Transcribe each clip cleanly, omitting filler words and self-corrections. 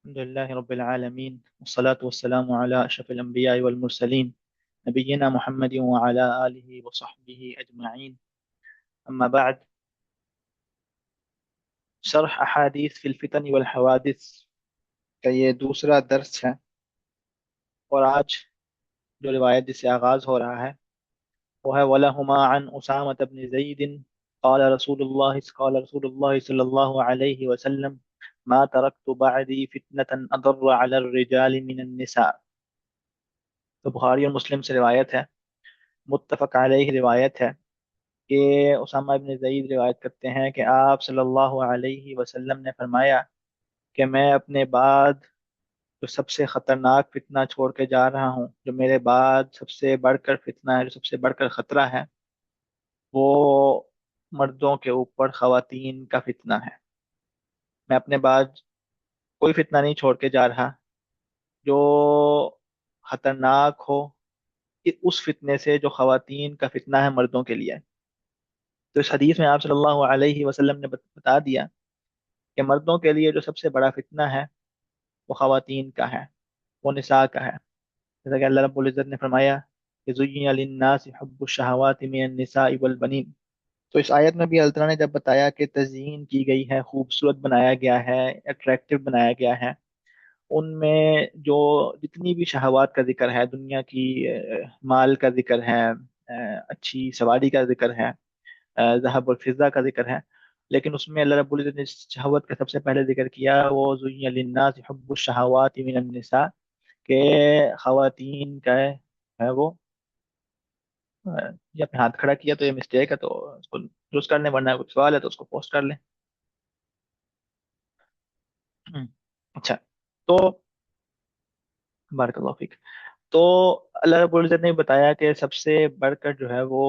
الحمد لله رب العالمين والصلاة والسلام على أشرف الأنبياء والمرسلين نبينا محمد وعلى آله وصحبه أجمعين. أما بعد، شرح أحاديث في الفتن والحوادث کا یہ دوسرا درس ہے، اور آج جو روایت جس سے آغاز ہو رہا ہے وہ ہے وَلَهُمَا عن أسامة بن زيد قال رسول الله صلى الله عليه وسلم ما تركت بعدي فتنة أضر على الرجال من النساء. تو بخاری اور مسلم سے روایت ہے، متفق علیہ روایت ہے کہ اسامہ ابن زید روایت کرتے ہیں کہ آپ صلی اللہ علیہ وسلم نے فرمایا کہ میں اپنے بعد جو سب سے خطرناک فتنہ چھوڑ کے جا رہا ہوں، جو میرے بعد سب سے بڑھ کر فتنہ ہے، جو سب سے بڑھ کر خطرہ ہے، وہ مردوں کے اوپر خواتین کا فتنہ ہے۔ میں اپنے بعد کوئی فتنہ نہیں چھوڑ کے جا رہا جو خطرناک ہو کہ اس فتنے سے جو خواتین کا فتنہ ہے مردوں کے لیے۔ تو اس حدیث میں آپ صلی اللہ علیہ وسلم نے بتا دیا کہ مردوں کے لیے جو سب سے بڑا فتنہ ہے وہ خواتین کا ہے، وہ نساء کا ہے، جیسا کہ اللہ رب العزت نے فرمایا کہ زُيِّنَ لِلنَّاسِ حُبُّ الشَّهَوَاتِ مِنَ النِّسَاءِ وَالْبَنِينَ۔ تو اس آیت میں بھی اللہ تعالیٰ نے جب بتایا کہ تزیین کی گئی ہے، خوبصورت بنایا گیا ہے، اٹریکٹیو بنایا گیا ہے، ان میں جو جتنی بھی شہوات کا ذکر ہے، دنیا کی مال کا ذکر ہے، اچھی سواری کا ذکر ہے، ذہب اور فضہ کا ذکر ہے، لیکن اس میں اللہ رب العزت نے شہوت کا سب سے پہلے ذکر کیا وہ زُيِّنَ لِلنَّاسِ حُبُّ الشَّهَوَاتِ مِنَ النِّسَاء، کہ خواتین کا ہے وہ یہ اپنے ہاتھ کھڑا کیا تو یہ مسٹیک ہے، تو اس کو درست کرنے، ورنہ کوئی سوال ہے تو اس کو پوسٹ کر لیں۔ اچھا، تو بارک اللہ فیک۔ تو اللہ رب العزت نے بتایا کہ سب سے بڑھ کر جو ہے وہ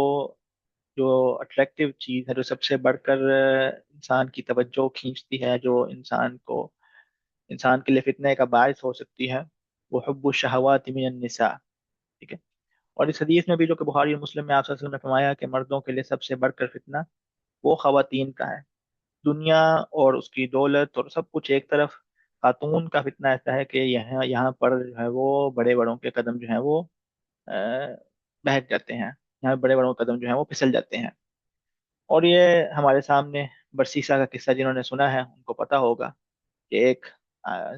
جو اٹریکٹیو چیز ہے، جو سب سے بڑھ کر انسان کی توجہ کھینچتی ہے، جو انسان کے لیے فتنے کا باعث ہو سکتی ہے، وہ حب الشہوات من النساء، ٹھیک ہے۔ اور اس حدیث میں بھی جو کہ بخاری اور مسلم میں آپ صلی اللہ علیہ وسلم نے فرمایا کہ مردوں کے لیے سب سے بڑھ کر فتنہ وہ خواتین کا ہے۔ دنیا اور اس کی دولت اور سب کچھ ایک طرف، خاتون کا فتنہ ایسا ہے کہ یہاں یہاں پر جو ہے وہ بڑے بڑوں کے قدم جو ہیں وہ بہک جاتے ہیں، یہاں بڑے بڑوں کے قدم جو ہیں وہ پھسل جاتے ہیں۔ اور یہ ہمارے سامنے برسیسا کا قصہ جنہوں نے سنا ہے ان کو پتا ہوگا کہ ایک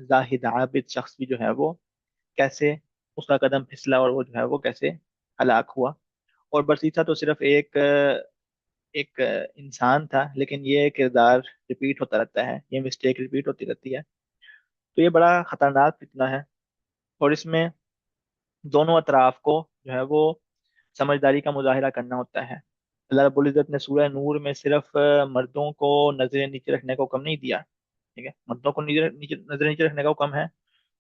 زاہد عابد شخص بھی جو ہے وہ کیسے اس کا قدم پھسلا اور وہ جو ہے وہ کیسے ہلاک ہوا۔ اور برسیسا تو صرف ایک انسان تھا، لیکن یہ کردار ریپیٹ ہوتا رہتا ہے، یہ مسٹیک ریپیٹ ہوتی رہتی ہے۔ تو یہ بڑا خطرناک فتنہ ہے، اور اس میں دونوں اطراف کو جو ہے وہ سمجھداری کا مظاہرہ کرنا ہوتا ہے۔ اللہ رب العزت نے سورہ نور میں صرف مردوں کو نظر نیچے رکھنے کا حکم نہیں دیا، ٹھیک ہے، مردوں کو نظر نیچے رکھنے کا حکم ہے،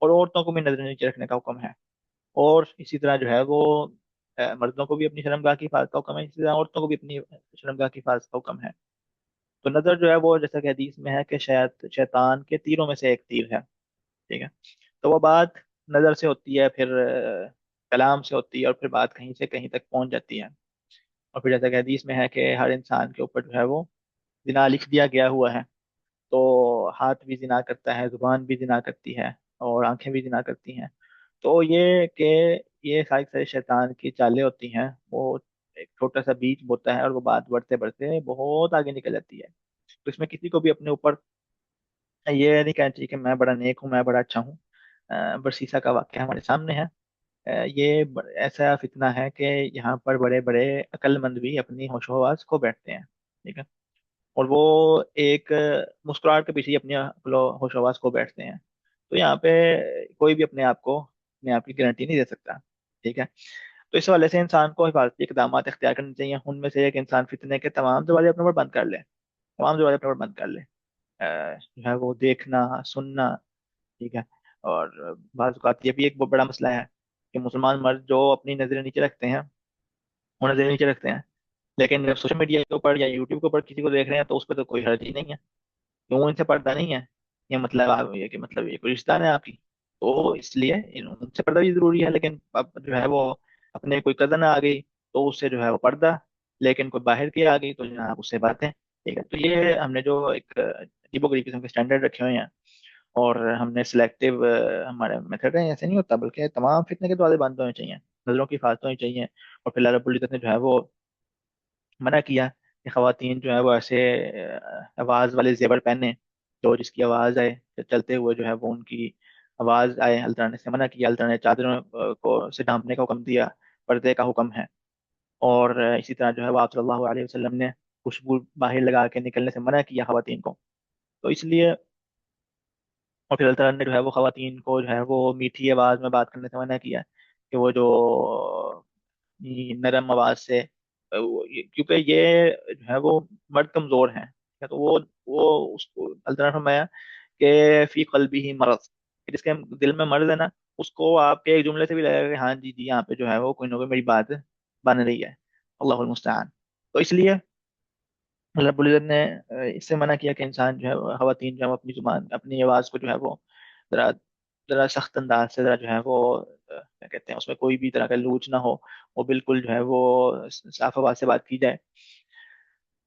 اور عورتوں کو بھی نظر نیچے رکھنے کا حکم ہے، اور اسی طرح جو ہے وہ مردوں کو بھی اپنی شرمگاہ کی حفاظت کا حکم ہے، اسی طرح عورتوں کو بھی اپنی شرمگاہ کی حفاظت کا حکم ہے۔ تو نظر جو ہے وہ جیسا کہ حدیث میں ہے کہ شیطان کے تیروں میں سے ایک تیر ہے، ٹھیک ہے۔ تو وہ بات نظر سے ہوتی ہے، پھر کلام سے ہوتی ہے، اور پھر بات کہیں سے کہیں تک پہنچ جاتی ہے، اور پھر جیسا کہ حدیث میں ہے کہ ہر انسان کے اوپر جو ہے وہ زنا لکھ دیا گیا ہوا ہے۔ تو ہاتھ بھی زنا کرتا ہے، زبان بھی زنا کرتی ہے، اور آنکھیں بھی زنا کرتی ہیں۔ تو یہ کہ یہ ساری ساری شیطان کی چالیں ہوتی ہیں، وہ ایک چھوٹا سا بیج بوتا ہے اور وہ بات بڑھتے بڑھتے بہت آگے نکل جاتی ہے۔ تو اس میں کسی کو بھی اپنے اوپر یہ نہیں کہنا چاہیے کہ میں بڑا نیک ہوں، میں بڑا اچھا ہوں۔ برسیسا کا واقعہ ہمارے سامنے ہے۔ یہ ایسا فتنہ ہے کہ یہاں پر بڑے بڑے عقل مند بھی اپنی ہوش و حواس کھو بیٹھتے ہیں، ٹھیک ہے، اور وہ ایک مسکراہٹ کے پیچھے ہی اپنی عقل و ہوش و حواس کھو بیٹھتے ہیں۔ تو یہاں پہ کوئی بھی اپنے آپ کی گارنٹی نہیں دے سکتا، ٹھیک ہے۔ تو اس حوالے سے انسان کو حفاظتی اقدامات اختیار کرنے چاہیے، ان میں سے ایک انسان فتنے کے تمام دروازے اپنے پر بند کر لے، تمام دروازے اپنے پر بند کر لے، جو ہے وہ دیکھنا سننا، ٹھیک ہے۔ اور بعض اوقات یہ بھی ایک بہت بڑا مسئلہ ہے کہ مسلمان مرد جو اپنی نظریں نیچے رکھتے ہیں، وہ نظریں نیچے رکھتے ہیں، لیکن جب سوشل میڈیا کے اوپر یا یوٹیوب کے اوپر کسی کو دیکھ رہے ہیں تو اس پہ تو کوئی حرج ہی نہیں ہے، کیوں ان سے پردہ نہیں ہے؟ یہ مطلب آپ یہ کہ مطلب یہ کوئی رشتہ ہے آپ کی؟ تو اس لیے ان سے پردہ بھی ضروری ہے، لیکن اب جو ہے وہ اپنے کوئی کزن آ گئی تو اس سے جو ہے وہ پردہ، لیکن کوئی باہر کی آ گئی تو جناب اس سے باتیں، ٹھیک ہے۔ تو یہ ہم نے جو ایک عجیب و غریب قسم کے اسٹینڈرڈ رکھے ہوئے ہیں، اور ہم نے سلیکٹو ہمارے میتھڈ ہیں، ایسے نہیں ہوتا، بلکہ تمام فتنے کے دروازے بند ہونے چاہیے، نظروں کی حفاظت ہونی چاہیے۔ اور پھر اللہ رب العزت نے جو ہے وہ منع کیا کہ خواتین جو ہے وہ ایسے آواز والے زیور پہنے، جو جس کی آواز آئے چلتے ہوئے جو ہے وہ ان کی آواز آئے، اللہ تعالیٰ نے سے منع کیا، اللہ تعالیٰ نے چادروں کو سے ڈھانپنے کا حکم دیا، پردے کا حکم ہے۔ اور اسی طرح جو ہے وہ آپ صلی اللہ علیہ وسلم نے خوشبو باہر لگا کے نکلنے سے منع کیا خواتین کو، تو اس لیے، اور پھر اللہ تعالیٰ نے جو ہے وہ خواتین کو جو ہے وہ میٹھی آواز میں بات کرنے سے منع کیا، کہ وہ جو نرم آواز سے کیونکہ یہ جو ہے وہ مرد کمزور ہیں، ٹھیک ہے، تو وہ اس کو اللہ تعالیٰ نے فرمایا کہ فی قلبی ہی مرض، کہ جس کے دل میں مرض ہے نا، اس کو آپ کے ایک جملے سے بھی لگے گا کہ ہاں جی جی یہاں پہ جو ہے وہ کوئی نہ کوئی میری بات بن رہی ہے، اللہ المستعان۔ تو اس لیے اللہ رب العزت نے اس سے منع کیا کہ انسان جو ہے خواتین جو ہے وہ اپنی زبان اپنی آواز کو جو ہے وہ ذرا ذرا سخت انداز سے ذرا جو ہے وہ کیا کہتے ہیں اس میں کوئی بھی طرح کا لوچ نہ ہو، وہ بالکل جو ہے وہ صاف آواز سے بات کی جائے۔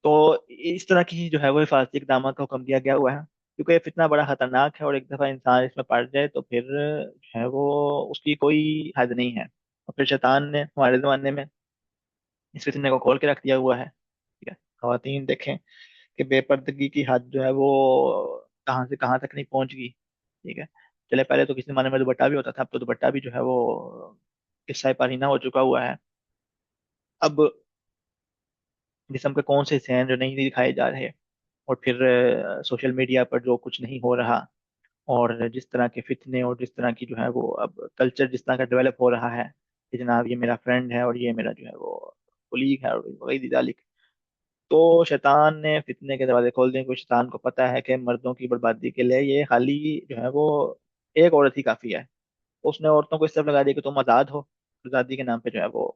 تو اس طرح کی جو ہے وہ حفاظتی اقدامات کا حکم دیا گیا ہوا ہے، کیونکہ یہ فتنہ بڑا خطرناک ہے، اور ایک دفعہ انسان اس میں پڑ جائے تو پھر جو ہے وہ اس کی کوئی حد نہیں ہے، اور پھر شیطان نے ہمارے زمانے میں اس فتنے کو کھول کے رکھ دیا ہوا ہے، ٹھیک ہے۔ خواتین دیکھیں کہ بے پردگی کی حد جو ہے وہ کہاں سے کہاں تک نہیں پہنچ گئی، ٹھیک ہے۔ چلے پہلے تو کسی زمانے میں دوپٹہ بھی ہوتا تھا، اب تو دوپٹہ بھی جو ہے وہ قصہ پارینہ ہو چکا ہوا ہے۔ اب جسم کے کون سے حصے ہیں جو نہیں دکھائے جا رہے، اور پھر سوشل میڈیا پر جو کچھ نہیں ہو رہا، اور جس طرح کے فتنے اور جس طرح کی جو ہے وہ اب کلچر جس طرح کا ڈیولپ ہو رہا ہے کہ جناب یہ میرا فرینڈ ہے اور یہ میرا جو ہے وہ کولیگ ہے اور وغیرہ ذالک، تو شیطان نے فتنے کے دروازے کھول دیے، کیونکہ شیطان کو پتا ہے کہ مردوں کی بربادی کے لیے یہ خالی جو ہے وہ ایک عورت ہی کافی ہے۔ اس نے عورتوں کو اس طرف لگا دیا کہ تم آزاد ہو، آزادی کے نام پہ جو ہے وہ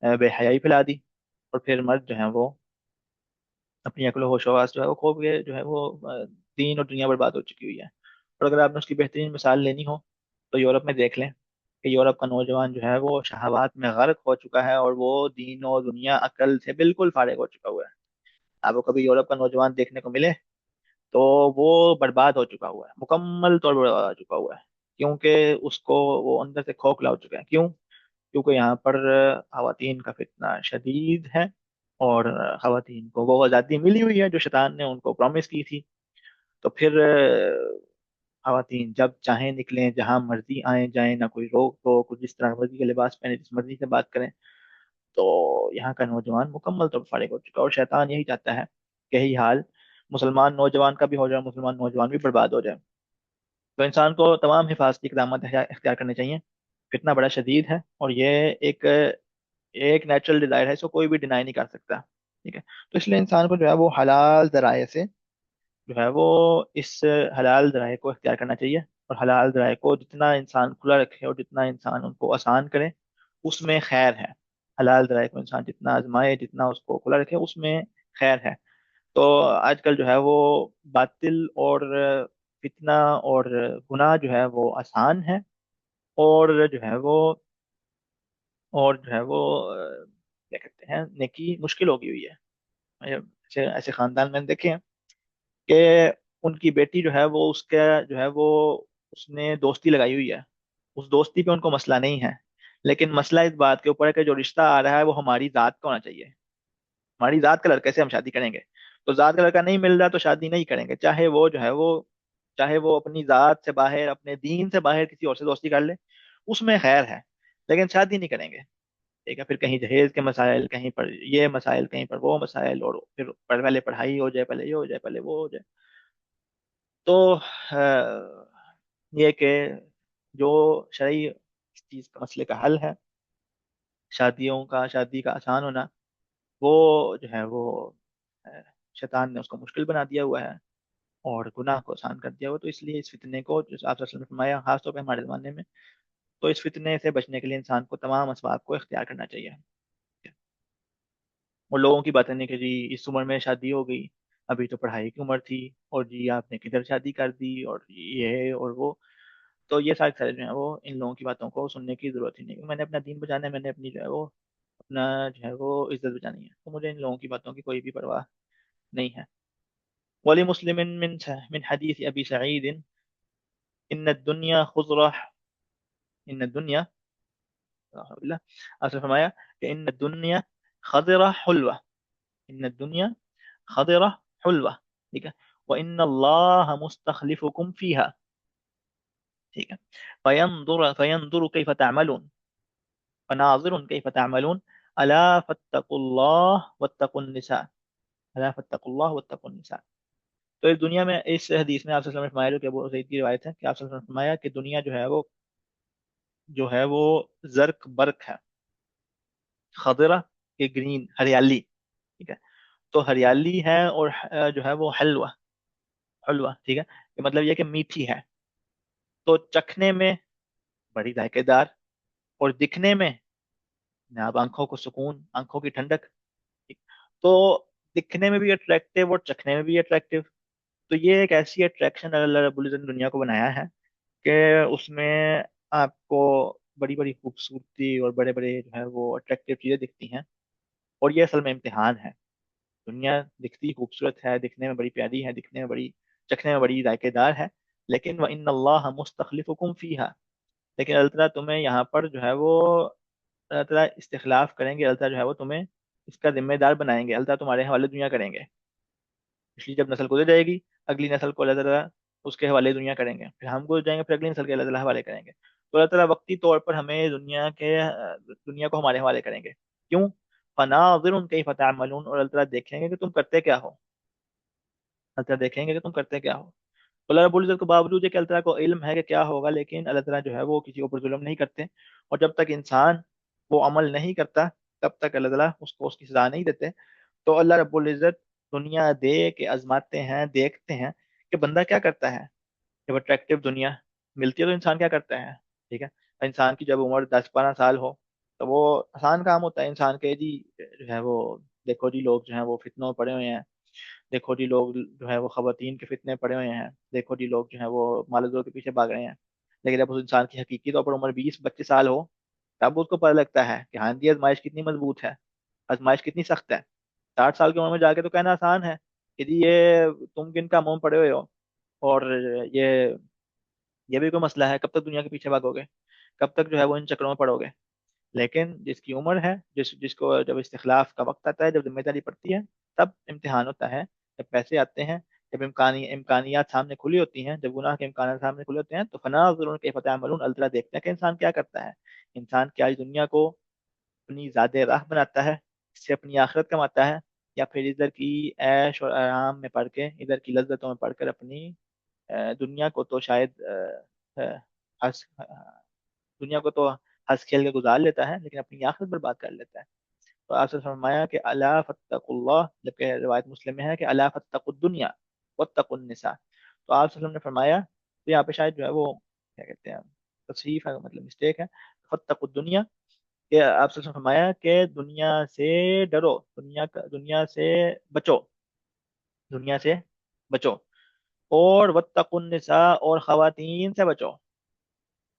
بے حیائی پھیلا دی، اور پھر مرد جو ہے وہ اپنی عقل و ہوش و حواس جو ہے وہ کھو کے جو ہے وہ دین اور دنیا برباد ہو چکی ہوئی ہے۔ اور اگر آپ نے اس کی بہترین مثال لینی ہو تو یورپ میں دیکھ لیں کہ یورپ کا نوجوان جو ہے وہ شہوات میں غرق ہو چکا ہے، اور وہ دین و دنیا عقل سے بالکل فارغ ہو چکا ہوا ہے۔ آپ کو کبھی یورپ کا نوجوان دیکھنے کو ملے تو وہ برباد ہو چکا ہوا ہے، مکمل طور پر برباد ہو چکا ہوا ہے، کیونکہ اس کو وہ اندر سے کھوکھلا ہو چکا ہے۔ کیوں؟ کیونکہ یہاں پر خواتین کا فتنہ شدید ہے، اور خواتین کو وہ آزادی ملی ہوئی ہے جو شیطان نے ان کو پرومس کی تھی، تو پھر خواتین جب چاہیں نکلیں، جہاں مرضی آئیں جائیں، نہ کوئی روک ٹوک، جس طرح مرضی کا لباس پہنے، جس مرضی سے بات کریں، تو یہاں کا نوجوان مکمل طور پر فارغ ہو چکا ہے، اور شیطان یہی چاہتا ہے کہ یہی حال مسلمان نوجوان کا بھی ہو جائے، مسلمان نوجوان بھی برباد ہو جائے۔ تو انسان کو تمام حفاظتی اقدامات اختیار کرنے چاہیے، فتنہ بڑا شدید ہے، اور یہ ایک ایک نیچرل ڈیزائر ہے، اس کو کوئی بھی ڈینائی نہیں کر سکتا، ٹھیک ہے۔ تو اس لیے انسان کو جو ہے وہ حلال ذرائع سے جو ہے وہ اس حلال ذرائع کو اختیار کرنا چاہیے، اور حلال ذرائع کو جتنا انسان کھلا رکھے اور جتنا انسان ان کو آسان کرے اس میں خیر ہے۔ حلال ذرائع کو انسان جتنا آزمائے، جتنا اس کو کھلا رکھے، اس میں خیر ہے۔ تو آج کل جو ہے وہ باطل اور فتنہ اور گناہ جو ہے وہ آسان ہے، اور جو ہے وہ اور جو ہے وہ کیا کہتے ہیں نیکی مشکل ہو گئی ہوئی ہے۔ ایسے ایسے خاندان میں نے دیکھے ہیں کہ ان کی بیٹی جو ہے وہ اس کا جو ہے وہ اس نے دوستی لگائی ہوئی ہے، اس دوستی پہ ان کو مسئلہ نہیں ہے، لیکن مسئلہ اس بات کے اوپر ہے کہ جو رشتہ آ رہا ہے وہ ہماری ذات کا ہونا چاہیے، ہماری ذات کا لڑکے سے ہم شادی کریں گے۔ تو ذات کا لڑکا نہیں مل رہا تو شادی نہیں کریں گے، چاہے وہ جو ہے وہ چاہے وہ اپنی ذات سے باہر اپنے دین سے باہر کسی اور سے دوستی کر لے، اس میں خیر ہے، لیکن شادی نہیں کریں گے، ٹھیک ہے۔ پھر کہیں جہیز کے مسائل، کہیں پر یہ مسائل، کہیں پر وہ مسائل، اور پھر پہلے پڑھائی ہو جائے، پہلے یہ ہو جائے، پہلے وہ ہو جائے۔ تو یہ کہ جو شرعی اس چیز کا مسئلے کا حل ہے، شادی کا آسان ہونا، وہ جو ہے وہ آہ، شیطان نے اس کو مشکل بنا دیا ہوا ہے، اور گناہ کو آسان کر دیا ہوا، تو اس لیے اس فتنے کو جو آپ صلی اللہ علیہ وسلم نے فرمایا خاص طور پہ ہمارے زمانے میں، تو اس فتنے سے بچنے کے لیے انسان کو تمام اسباب کو اختیار کرنا چاہیے۔ اور لوگوں کی باتیں نہیں کہ جی اس عمر میں شادی ہو گئی، ابھی تو پڑھائی کی عمر تھی، اور جی آپ نے کدھر شادی کر دی، اور یہ اور وہ، تو یہ سارے جو ہیں وہ ان لوگوں کی باتوں کو سننے کی ضرورت ہی نہیں، میں نے اپنا دین بچانا ہے، میں نے اپنی جو ہے وہ اپنا جو ہے وہ عزت بچانی ہے، تو مجھے ان لوگوں کی باتوں کی کوئی بھی پرواہ نہیں ہے۔ ولی مسلم من حدیث ابی سعید ان الدنیا خضرہ، ان الدنیا، اللہ، آپ نے فرمایا کہ ان الدنیا خضرہ حلوہ، ان الدنیا خضرہ حلوہ، ٹھیک ہے، وان اللہ مستخلفکم فیہا، ٹھیک ہے، فینظر کیف تعملون، فناظر کیف تعملون، الا فاتقوا اللہ واتقوا النساء، الا فاتقوا اللہ واتقوا النساء۔ تو اس دنیا میں، اس حدیث میں آپ صلی اللہ علیہ وسلم نے فرمایا، جو کہ ابو سعید کی روایت ہے، کہ آپ صلی اللہ علیہ وسلم نے فرمایا کہ دنیا جو ہے وہ زرق برق ہے، خضرہ کہ گرین، ہریالی، ٹھیک ہے، تو ہریالی ہے، اور جو ہے وہ حلوہ، حلوہ، ٹھیک ہے، کہ مطلب یہ کہ میٹھی ہے، تو چکھنے میں بڑی ذائقے دار، اور دکھنے میں جناب آنکھوں کو سکون، آنکھوں کی ٹھنڈک، ٹھیک۔ تو دکھنے میں بھی اٹریکٹیو اور چکھنے میں بھی اٹریکٹیو، تو یہ ایک ایسی اٹریکشن اللہ رب العزت نے دنیا کو بنایا ہے کہ اس میں آپ کو بڑی بڑی خوبصورتی اور بڑے بڑے جو ہے وہ اٹریکٹیو چیزیں دکھتی ہیں، اور یہ اصل میں امتحان ہے۔ دنیا دکھتی خوبصورت ہے، دکھنے میں بڑی پیاری ہے، دکھنے میں بڑی، چکھنے میں بڑی ذائقے دار ہے، لیکن وَإِنَّ اللَّهَ مُسْتَخْلِفُكُمْ فِيهَا، لیکن اللہ تعالیٰ تمہیں یہاں پر جو ہے وہ، اللہ تعالیٰ استخلاف کریں گے، اللہ تعالیٰ جو ہے وہ تمہیں اس کا ذمہ دار بنائیں گے، اللہ تعالیٰ تمہارے حوالے دنیا کریں گے، اس لیے جب نسل گزر جائے گی، اگلی نسل کو اللہ تعالیٰ اس کے حوالے دنیا کریں گے، پھر ہم گزر جائیں گے، پھر اگلی نسل کے اللہ تعالیٰ حوالے کریں گے، تو اللہ تعالیٰ وقتی طور پر ہمیں دنیا کو ہمارے حوالے کریں گے، کیوں؟ فَنَاظِرٌ كَيْفَ تَعْمَلُونَ، اور اللہ تعالیٰ دیکھیں گے کہ تم کرتے کیا ہو، اللہ تعالیٰ دیکھیں گے کہ تم کرتے کیا ہو۔ تو اللہ رب العزت کے باوجود ہے کہ اللہ تعالیٰ کو علم ہے کہ کیا ہوگا، لیکن اللہ تعالیٰ جو ہے وہ کسی کے اوپر ظلم نہیں کرتے، اور جب تک انسان وہ عمل نہیں کرتا تب تک اللہ تعالیٰ اس کو اس کی سزا نہیں دیتے۔ تو اللہ رب العزت دنیا دے کے آزماتے ہیں، دیکھتے ہیں کہ بندہ کیا کرتا ہے، جب اٹریکٹیو دنیا ملتی ہے تو انسان کیا کرتا ہے، ٹھیک ہے، انسان کی جب عمر 10 12 سال ہو تو وہ آسان کام ہوتا ہے انسان کے، جی جو ہے وہ، دیکھو جی لوگ جو ہیں وہ فتنوں میں پڑے ہوئے ہیں، دیکھو جی لوگ جو ہے وہ خواتین کے فتنے پڑے ہوئے ہیں، دیکھو جی لوگ جو ہیں وہ مال و زور کے پیچھے بھاگ رہے ہیں، لیکن جب اس انسان کی حقیقی طور پر عمر 20 25 سال ہو، تب اس کو پتہ لگتا ہے کہ ہاں جی آزمائش کتنی مضبوط ہے، آزمائش کتنی سخت ہے۔ 60 سال کی عمر میں جا کے تو کہنا آسان ہے کہ جی یہ تم کن کا منہ پڑے ہوئے ہو، اور یہ یہ بھی کوئی مسئلہ ہے، کب تک دنیا کے پیچھے بھاگو گے، کب تک جو ہے وہ ان چکروں میں پڑو گے؟ لیکن جس کی عمر ہے، جس کو جب استخلاف کا وقت آتا ہے، جب ذمہ داری پڑتی ہے، تب امتحان ہوتا ہے، جب پیسے آتے ہیں، جب امکانیات سامنے کھلی ہوتی ہیں، جب گناہ کے امکانات سامنے کھلے ہوتے ہیں، تو فناظر کیف تعملون، اللہ تعالیٰ دیکھتے ہیں کہ انسان کیا کرتا ہے، انسان کیا اس دنیا کو اپنی ذات راہ بناتا ہے، اس سے اپنی آخرت کماتا ہے، یا پھر ادھر کی عیش اور آرام میں پڑھ کے، ادھر کی لذتوں میں پڑھ کر اپنی دنیا کو تو شاید ہنس دنیا کو تو ہنس کھیل کے گزار لیتا ہے، لیکن اپنی آخرت برباد کر لیتا ہے۔ تو آپ سے فرمایا کہ الا فتقوا اللہ، جبکہ روایت مسلم میں ہے کہ الا فتقوا الدنیا واتقوا النساء، تو آپ صلی اللہ علیہ وسلم نے فرمایا، تو یہاں پہ شاید جو ہے وہ کیا کہتے ہیں، تصحیف ہے، مطلب مسٹیک ہے، فتقوا الدنیا، کہ آپ صلی اللہ علیہ وسلم نے فرمایا کہ دنیا سے ڈرو، دنیا سے بچو، دنیا سے بچو، اور واتقوا النساء، اور خواتین سے بچو۔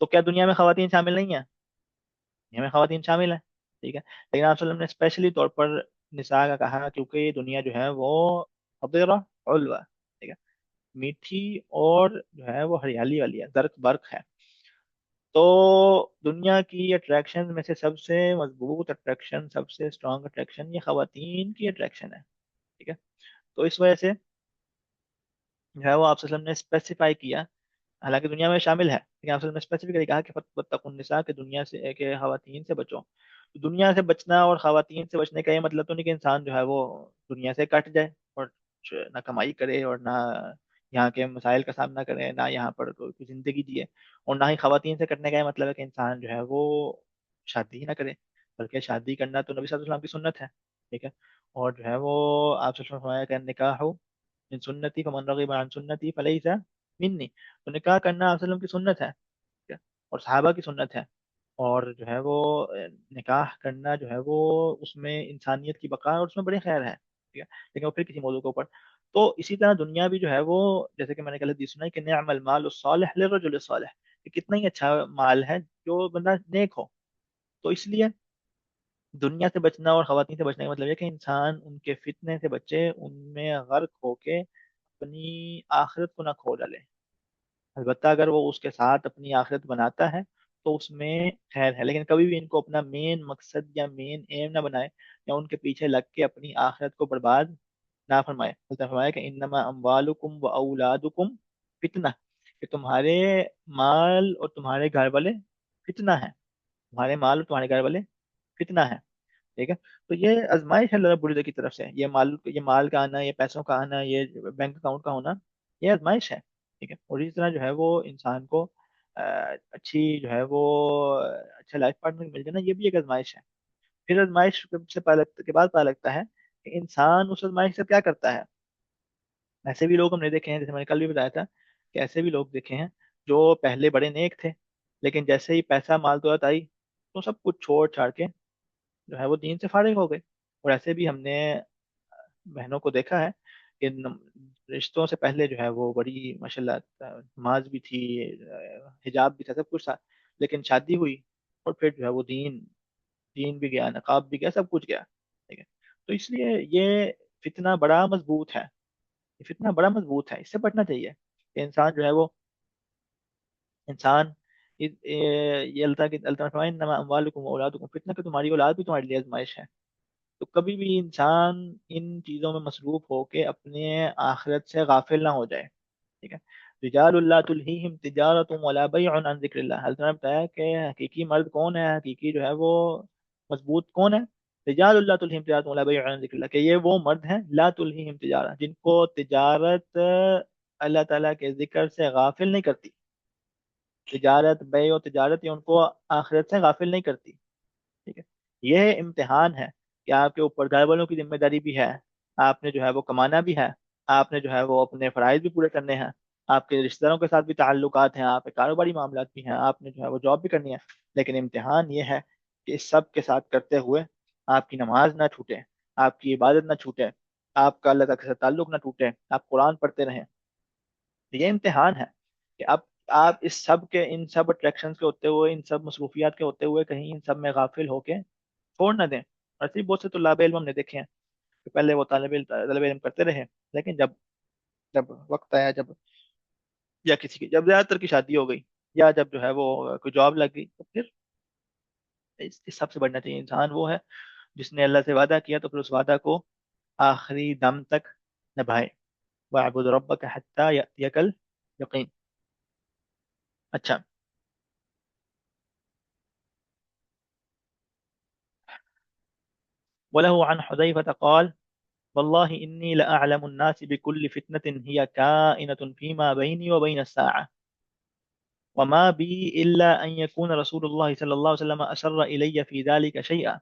تو کیا دنیا میں خواتین شامل نہیں ہیں؟ دنیا میں خواتین شامل ہیں، ٹھیک ہے، لیکن آپ صلی اللہ علیہ وسلم نے اسپیشلی طور پر نساء کا کہا، کیونکہ یہ دنیا جو ہے وہ خضرہ علوہ، ٹھیک ہے، میٹھی اور جو ہے وہ ہریالی والی ہے، زرق برق ہے۔ تو دنیا کی اٹریکشن میں سے سب سے مضبوط اٹریکشن، سب سے اسٹرانگ اٹریکشن یہ خواتین کی اٹریکشن ہے، ٹھیک ہے، تو اس وجہ سے جو ہے وہ آپ صلی اللہ علیہ وسلم نے اسپیسیفائی کیا، حالانکہ دنیا میں شامل ہے، لیکن آپ نے اسپیسیفکلی کہا کہ واتقوا النساء، کہ دنیا سے، کہ خواتین سے بچو۔ تو دنیا سے بچنا اور خواتین سے بچنے کا یہ مطلب تو نہیں کہ انسان جو ہے وہ دنیا سے کٹ جائے، اور نہ کمائی کرے، اور نہ یہاں کے مسائل کا سامنا کرے، نہ یہاں پر کوئی زندگی جیے، اور نہ ہی خواتین سے کٹنے کا یہ مطلب ہے کہ انسان جو ہے وہ شادی ہی نہ کرے، بلکہ شادی کرنا تو نبی صلی اللہ علیہ وسلم کی سنت ہے، ٹھیک ہے، اور جو ہے وہ آپ سے فرمایا کہ نکاح من سنتی فمن رغب عن سنتی فلیس منی، تو نکاح کرنا آپ صلی اللہ علیہ وسلم کی سنت ہے، ٹھیک ہے، اور صحابہ کی سنت ہے، اور جو ہے وہ نکاح کرنا جو ہے وہ اس میں انسانیت کی بقا ہے، اور اس میں بڑی خیر ہے، ٹھیک ہے، لیکن وہ پھر کسی موضوع کے اوپر۔ تو اسی طرح دنیا بھی جو ہے وہ، جیسے کہ میں نے کل حدیث سنا ہے کہ نعم المال الصالح للرجل الصالح، کہ کتنا ہی اچھا مال ہے جو بندہ نیک ہو۔ تو اس لیے دنیا سے بچنا اور خواتین سے بچنے کا مطلب ہے کہ انسان ان کے فتنے سے بچے، ان میں غرق ہو کے اپنی آخرت کو نہ کھو ڈالے. البتہ اگر وہ اس کے ساتھ اپنی آخرت بناتا ہے تو اس میں خیر ہے، لیکن کبھی بھی ان کو اپنا مین مقصد یا مین ایم نہ بنائے، یا ان کے پیچھے لگ کے اپنی آخرت کو برباد نہ فرمائے. اللہ نے فرمایا کہ انما اموالکم و اولادکم فتنہ، کہ تمہارے مال اور تمہارے گھر والے فتنہ ہیں. تمہارے مال اور تمہارے گھر والے فتنہ ہیں. ٹھیک ہے. تو یہ آزمائش ہے اللہ رب العزت کی طرف سے. یہ مال کا آنا، یہ پیسوں کا آنا، یہ بینک اکاؤنٹ کا ہونا، یہ آزمائش ہے. ٹھیک ہے. اور اسی طرح جو ہے وہ انسان کو اچھی جو ہے وہ اچھا لائف پارٹنر مل جانا، یہ بھی ایک آزمائش ہے. پھر آزمائش کے بعد پتا لگتا ہے کہ انسان اس آزمائش سے کیا کرتا ہے. ایسے بھی لوگ ہم نے دیکھے ہیں، جیسے میں نے کل بھی بتایا تھا کہ ایسے بھی لوگ دیکھے ہیں جو پہلے بڑے نیک تھے، لیکن جیسے ہی پیسہ مال دولت آئی تو سب کچھ چھوڑ چھاڑ کے جو ہے وہ دین سے فارغ ہو گئے. اور ایسے بھی ہم نے بہنوں کو دیکھا ہے کہ رشتوں سے پہلے جو ہے وہ بڑی ماشاء اللہ نماز بھی تھی، حجاب بھی تھا، سب کچھ تھا، لیکن شادی ہوئی اور پھر جو ہے وہ دین بھی گیا، نقاب بھی گیا، سب کچھ گیا. ٹھیک ہے. تو اس لیے یہ فتنہ بڑا مضبوط ہے. یہ فتنہ بڑا مضبوط ہے، اس سے بچنا چاہیے کہ انسان جو ہے وہ انسان یہ اللہ تعالیٰ فرمائے انما اموالکم و اولادکم فتنہ، کہ تمہاری اولاد بھی تمہارے لیے آزمائش ہے. تو کبھی بھی انسان ان چیزوں میں مصروف ہو کے اپنے آخرت سے غافل نہ ہو جائے. ٹھیک ہے. رجال اللہ تلہیہم تجارت ولا بیع عن ذکر اللہ. حضرت نے بتایا کہ حقیقی مرد کون ہے، حقیقی جو ہے وہ مضبوط کون ہے. رجال اللہ تلہیہم تجارت ولا بیع عن ذکر اللہ، کہ یہ وہ مرد ہیں لا تلہیہم تجارت، جن کو تجارت اللہ تعالیٰ کے ذکر سے غافل نہیں کرتی. تجارت، بے و تجارت یہ ان کو آخرت سے غافل نہیں کرتی. ٹھیک ہے. یہ امتحان ہے کہ آپ کے اوپر گھر والوں کی ذمہ داری بھی ہے، آپ نے جو ہے وہ کمانا بھی ہے، آپ نے جو ہے وہ اپنے فرائض بھی پورے کرنے ہیں، آپ کے رشتہ داروں کے ساتھ بھی تعلقات ہیں، آپ کے کاروباری معاملات بھی ہیں، آپ نے جو ہے وہ جاب بھی کرنی ہے. لیکن امتحان یہ ہے کہ اس سب کے ساتھ کرتے ہوئے آپ کی نماز نہ چھوٹے، آپ کی عبادت نہ چھوٹے، آپ کا اللہ تعالیٰ کے ساتھ تعلق نہ ٹوٹے، آپ قرآن پڑھتے رہیں. یہ امتحان ہے کہ اب آپ اس سب کے، ان سب اٹریکشنز کے ہوتے ہوئے، ان سب مصروفیات کے ہوتے ہوئے کہیں ان سب میں غافل ہو کے چھوڑ نہ دیں. ایسے ہی بہت سے طلاب علم ہم نے دیکھے ہیں کہ پہلے وہ طالب علم کرتے رہے، لیکن جب جب وقت آیا، یا کسی کی جب زیادہ تر کی شادی ہو گئی، یا جب جو ہے وہ کوئی جاب لگ گئی، تو پھر اس سب سے بڑھنا چاہیے. انسان وہ ہے جس نے اللہ سے وعدہ کیا تو پھر اس وعدہ کو آخری دم تک نبھائے. وَاعْبُدْ رَبَّكَ حَتَّى يَأْتِيَكَ الْيَقِينُ. اچھا. وله عن حذيفة قال والله إني لأعلم الناس بكل فتنة هي كائنة فيما بيني وبين الساعة وما بي إلا أن يكون رسول الله صلى الله عليه وسلم أسر إلي في ذلك شيئا